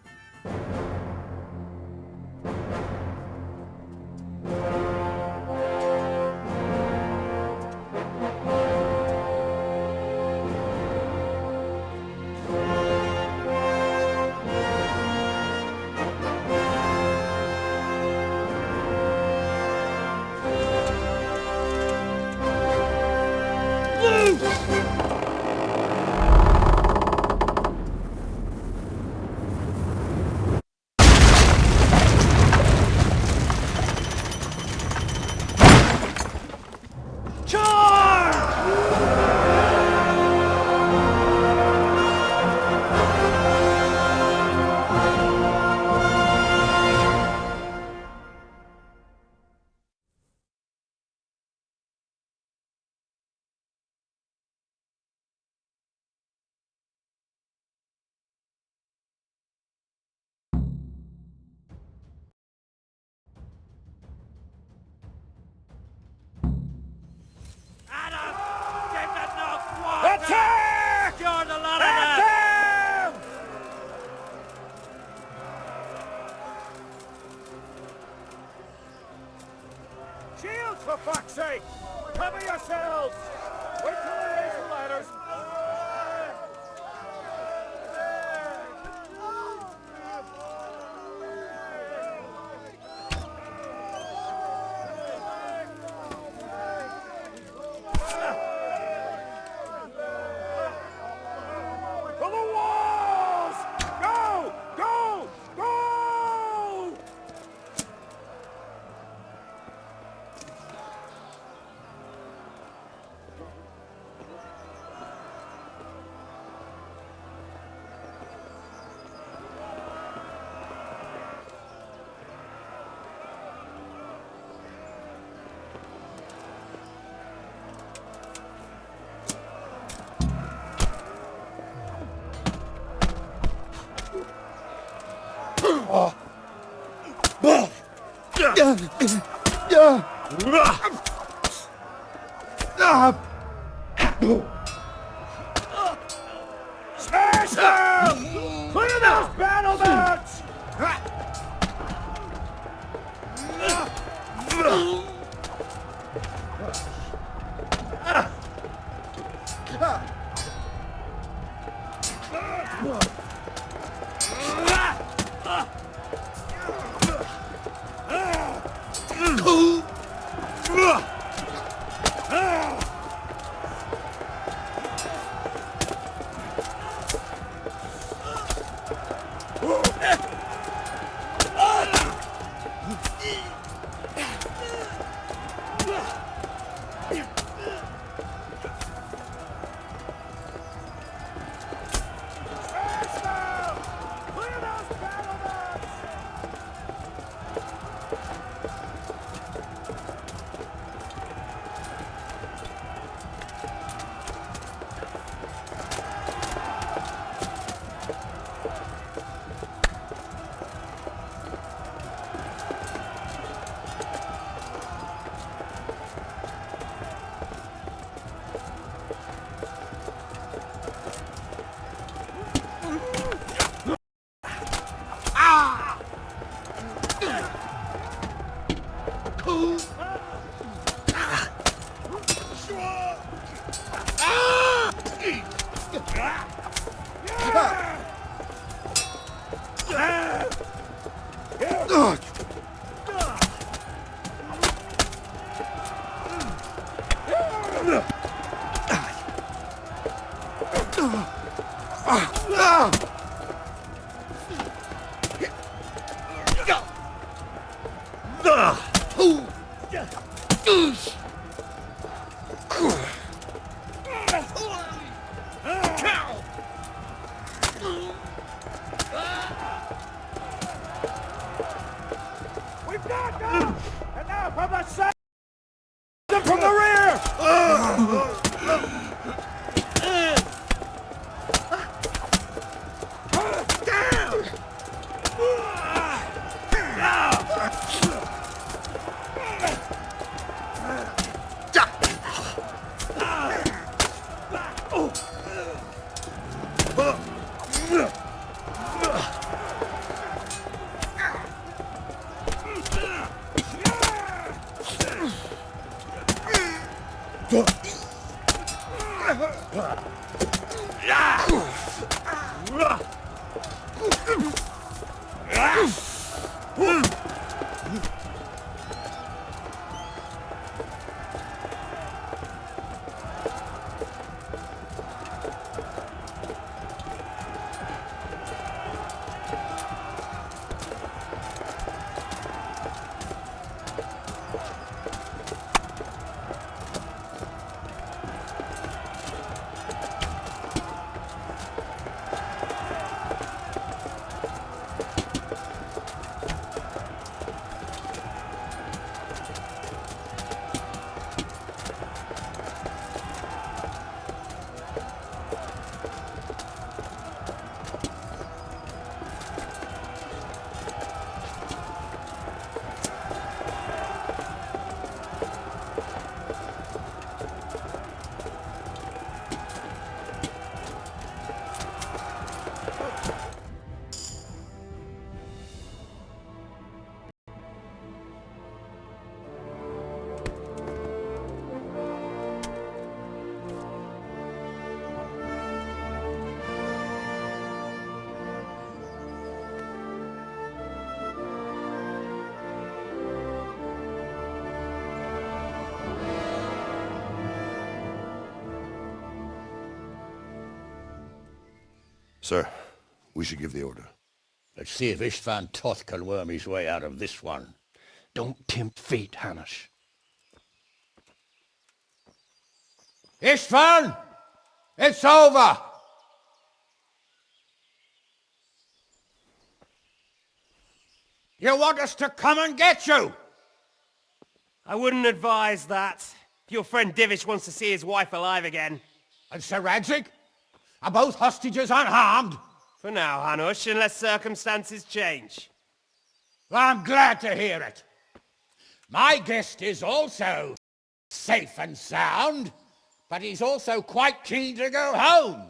Charge, for fuck's sake! Cover yourselves! Wait till I raise the ladders! For the walls! Go! Go! Go! Smash them! Clear those battle mats! We've got them! And now from the side! From the rear! Down! Sir, we should give the order. Let's see if Istvan Toth can worm his way out of this one. Don't tempt fate, Hanush. Istvan! It's over! You want us to come and get you? I wouldn't advise that. Your friend Divish wants to see his wife alive again. And Sir Radzig? Are both hostages unharmed? For now, Hanush, unless circumstances change. Well, I'm glad to hear it. My guest is also safe and sound, but he's also quite keen to go home.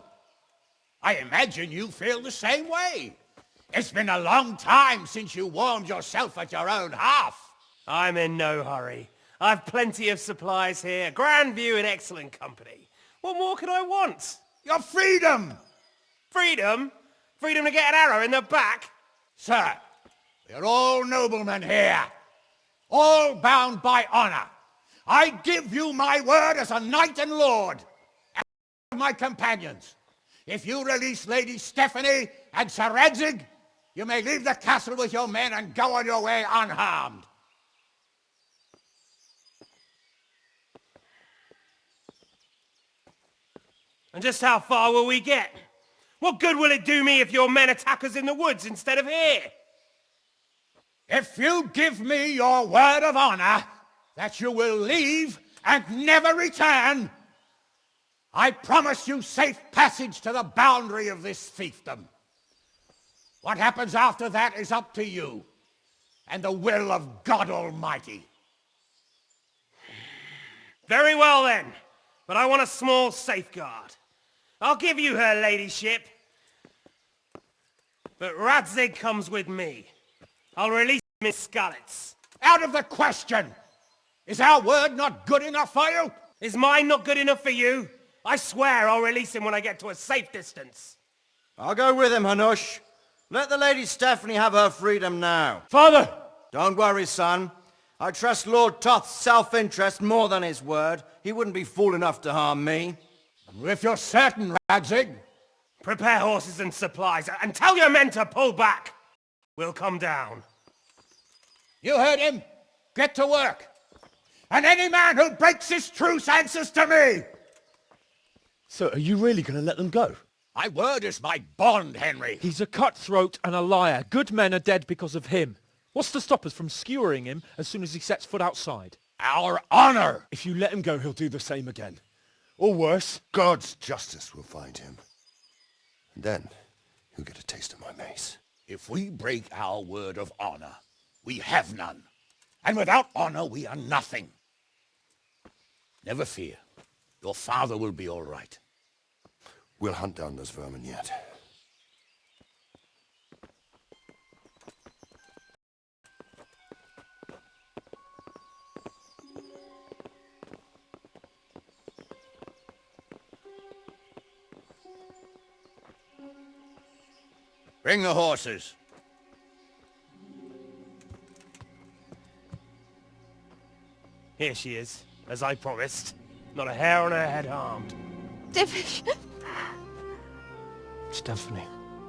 I imagine you feel the same way. It's been a long time since you warmed yourself at your own hearth. I'm in no hurry. I've plenty of supplies here, grand view and excellent company. What more could I want? Your freedom! Freedom? Freedom to get an arrow in the back? Sir, we're all noblemen here, all bound by honor. I give you my word as a knight and lord, and my companions. If you release Lady Stephanie and Sir Radzig, you may leave the castle with your men and go on your way unharmed. And just how far will we get? What good will it do me if your men attack us in the woods instead of here? If you give me your word of honor that you will leave and never return, I promise you safe passage to the boundary of this fiefdom. What happens after that is up to you and the will of God Almighty. Very well then, but I want a small safeguard. I'll give you her ladyship, but Radzig comes with me. I'll release Miss Skalitz. Out of the question! Is our word not good enough for you? Is mine not good enough for you? I swear I'll release him when I get to a safe distance. I'll go with him, Hanush. Let the Lady Stephanie have her freedom now. Father! Don't worry, son. I trust Lord Toth's self-interest more than his word. He wouldn't be fool enough to harm me. If you're certain, Radzig. Prepare horses and supplies, and tell your men to pull back. We'll come down. You heard him. Get to work. And any man who breaks this truce answers to me. So, are you really going to let them go? My word is my bond, Henry. He's a cutthroat and a liar. Good men are dead because of him. What's to stop us from skewering him as soon as he sets foot outside? Our honor! If you let him go, he'll do the same again. Or worse. God's justice will find him. And then, he'll get a taste of my mace. If we break our word of honor, we have none. And without honor, we are nothing. Never fear. Your father will be all right. We'll hunt down those vermin yet. Bring the horses. Here she is, as I promised. Not a hair on her head harmed. Divish! Stephanie.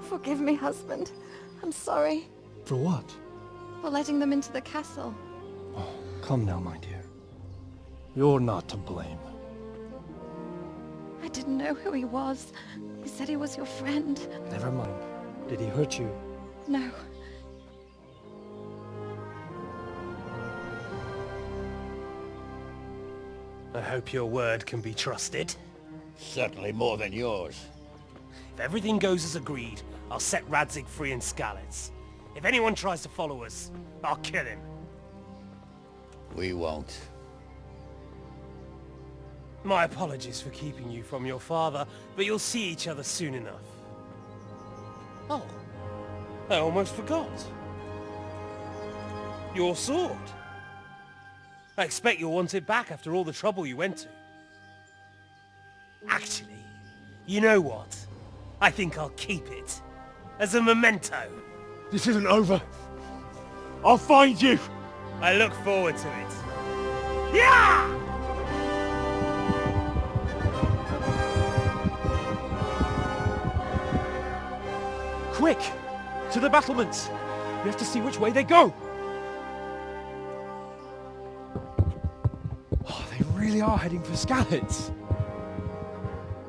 Forgive me, husband. I'm sorry For what? for letting them into the castle. Come now, my dear. You're not to blame. I didn't know who he was. He said he was your friend. Never mind. Did he hurt you? No. I hope your word can be trusted. Certainly more than yours. If everything goes as agreed, I'll set Radzig free in Skalitz. If anyone tries to follow us, I'll kill him. We won't. My apologies for keeping you from your father, but you'll see each other soon enough. Oh, I almost forgot. Your sword. I expect you'll want it back after all the trouble you went to. Actually, you know what? I think I'll keep it. As a memento. This isn't over. I'll find you. I look forward to it. Yeah! Quick! To the battlements! We have to see which way they go! Oh, they really are heading for Skalitz.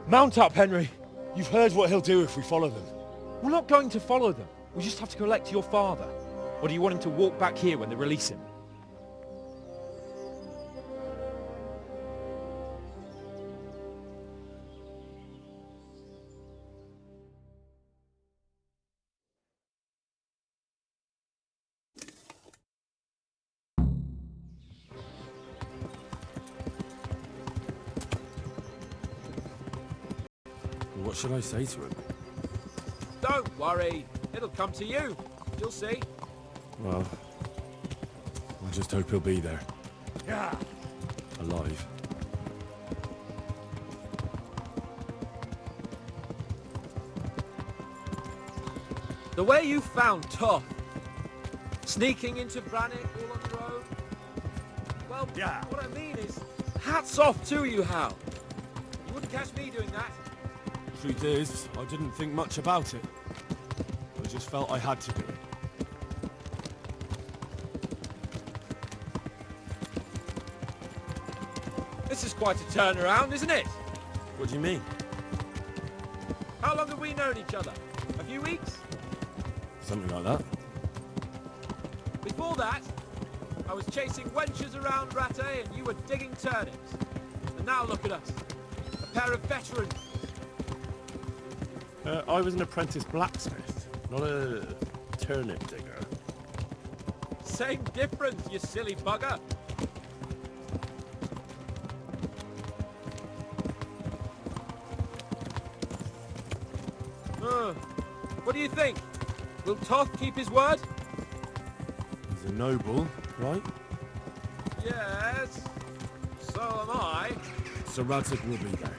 Mount up, Henry. You've heard what he'll do if we follow them. We're not going to follow them. We just have to collect your father. Or do you want him to walk back here when they release him? What should I say to him? Don't worry. It'll come to you. You'll see. Well, I just hope he'll be there. Yeah. Alive. The way you found Toth, sneaking into Brannick all on your own. Well, yeah. What I mean is, hats off to you, Hal. You wouldn't catch me doing that. Truth is, I didn't think much about it. I just felt I had to do it. This is quite a turnaround, isn't it? What do you mean? How long have we known each other? A few weeks? Something like that. Before that, I was chasing wenches around Rattay and you were digging turnips. And now look at us. A pair of veterans. I was an apprentice blacksmith, not a turnip digger. Same difference, you silly bugger. What do you think? Will Toth keep his word? He's a noble, right? Yes. So am I. So Radzig will be there.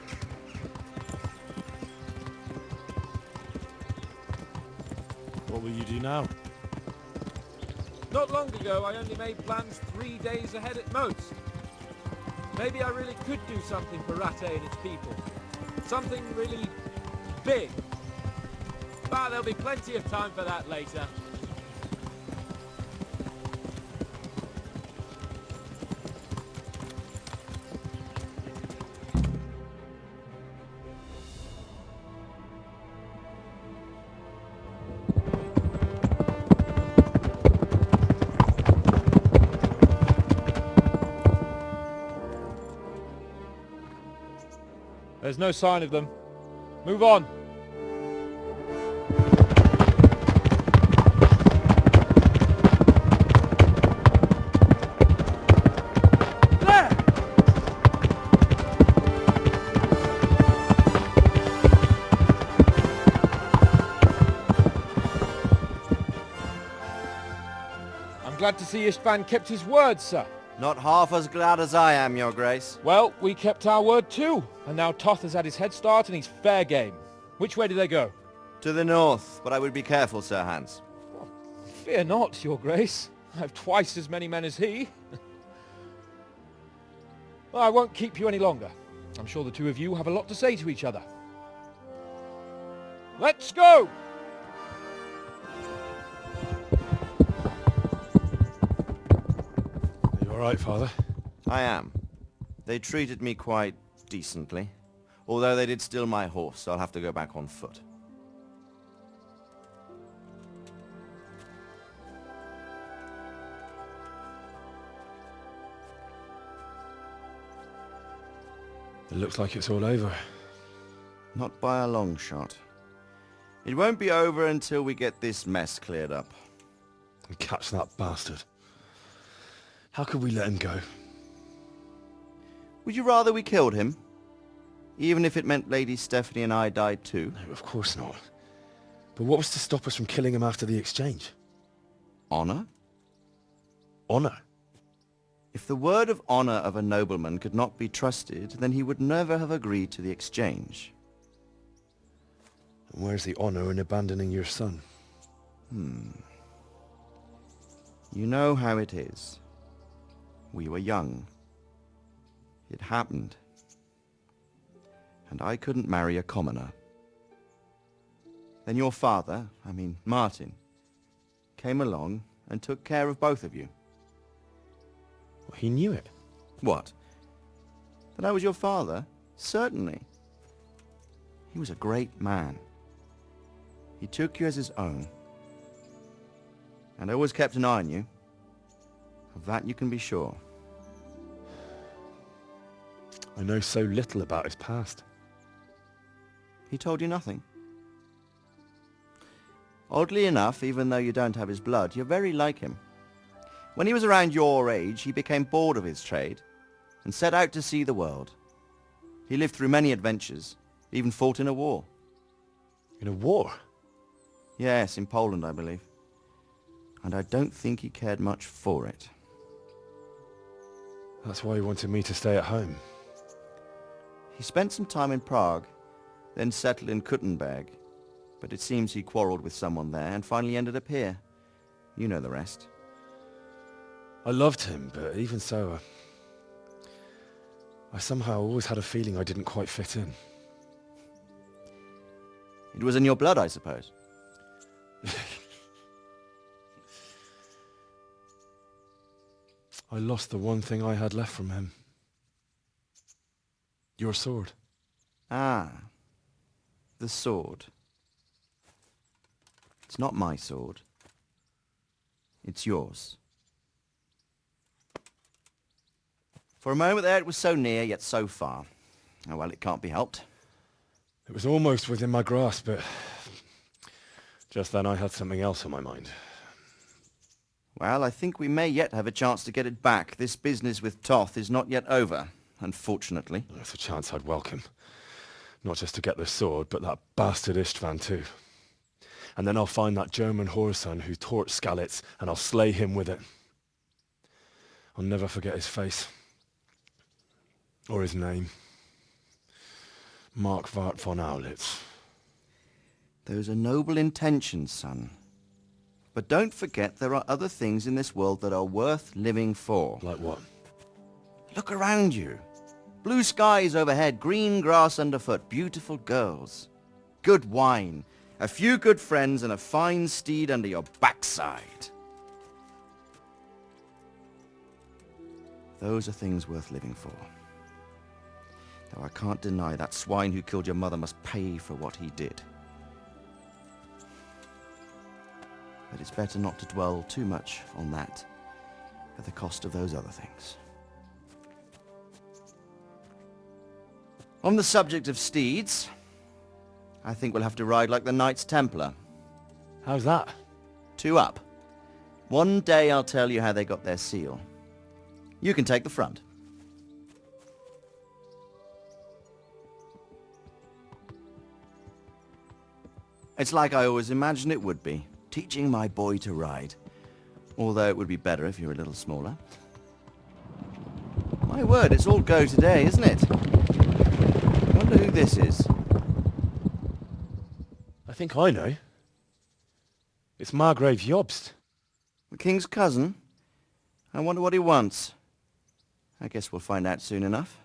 What will you do now? Not long ago, I only made plans 3 days ahead at most. Maybe I really could do something for Rattay and its people. Something really big. But there'll be plenty of time for that later. There's no sign of them. Move on. I'm glad to see Istvan kept his word, sir. Not half as glad as I am, Your Grace. Well, we kept our word too. And now Toth has had his head start and he's fair game. Which way do they go? To the north, but I would be careful, Sir Hans. Fear not, Your Grace. I have twice as many men as he. Well, I won't keep you any longer. I'm sure the two of you have a lot to say to each other. Let's go! All right, Father? I am. They treated me quite decently. Although they did steal my horse, so I'll have to go back on foot. It looks like it's all over. Not by a long shot. It won't be over until we get this mess cleared up. And catch that bastard. How could we let him go? Would you rather we killed him? Even if it meant Lady Stephanie and I died too? No, of course not. But what was to stop us from killing him after the exchange? Honor? Honor? If the word of honor of a nobleman could not be trusted, then he would never have agreed to the exchange. And where's the honor in abandoning your son? You know how it is. We were young. It happened. And I couldn't marry a commoner. Then your father, Martin, came along and took care of both of you. Well, he knew it. What? That I was your father? Certainly. He was a great man. He took you as his own. And always kept an eye on you. Of that you can be sure. I know so little about his past. He told you nothing? Oddly enough, even though you don't have his blood, you're very like him. When he was around your age, he became bored of his trade and set out to see the world. He lived through many adventures, even fought in a war. In a war? Yes, in Poland, I believe. And I don't think he cared much for it. That's why he wanted me to stay at home. He spent some time in Prague, then settled in Kuttenberg. But it seems he quarreled with someone there and finally ended up here. You know the rest. I loved him, but even so, I somehow always had a feeling I didn't quite fit in. It was in your blood, I suppose. I lost the one thing I had left from him. Your sword. Ah, the sword. It's not my sword. It's yours. For a moment there it was so near, yet so far. Oh well, it can't be helped. It was almost within my grasp, but just then I had something else on my mind. Well, I think we may yet have a chance to get it back. This business with Toth is not yet over, unfortunately. That's a chance I'd welcome. Not just to get the sword, but that bastard Istvan too. And then I'll find that German whoreson who torched Skalitz, and I'll slay him with it. I'll never forget his face. Or his name. Marquardt von Aulitz. Those are noble intentions, son. But don't forget there are other things in this world that are worth living for. Like what? Look around you. Blue skies overhead, green grass underfoot, beautiful girls. Good wine, a few good friends, and a fine steed under your backside. Those are things worth living for. Though I can't deny that swine who killed your mother must pay for what he did. But it's better not to dwell too much on that at the cost of those other things. On the subject of steeds, I think we'll have to ride like the Knights Templar. How's that? 2 up. One day I'll tell you how they got their seal. You can take the front. It's like I always imagined it would be. Teaching my boy to ride. Although it would be better if you were a little smaller. My word, it's all go today, isn't it? I wonder who this is. I think I know. It's Margrave Jobst. The king's cousin? I wonder what he wants. I guess we'll find out soon enough.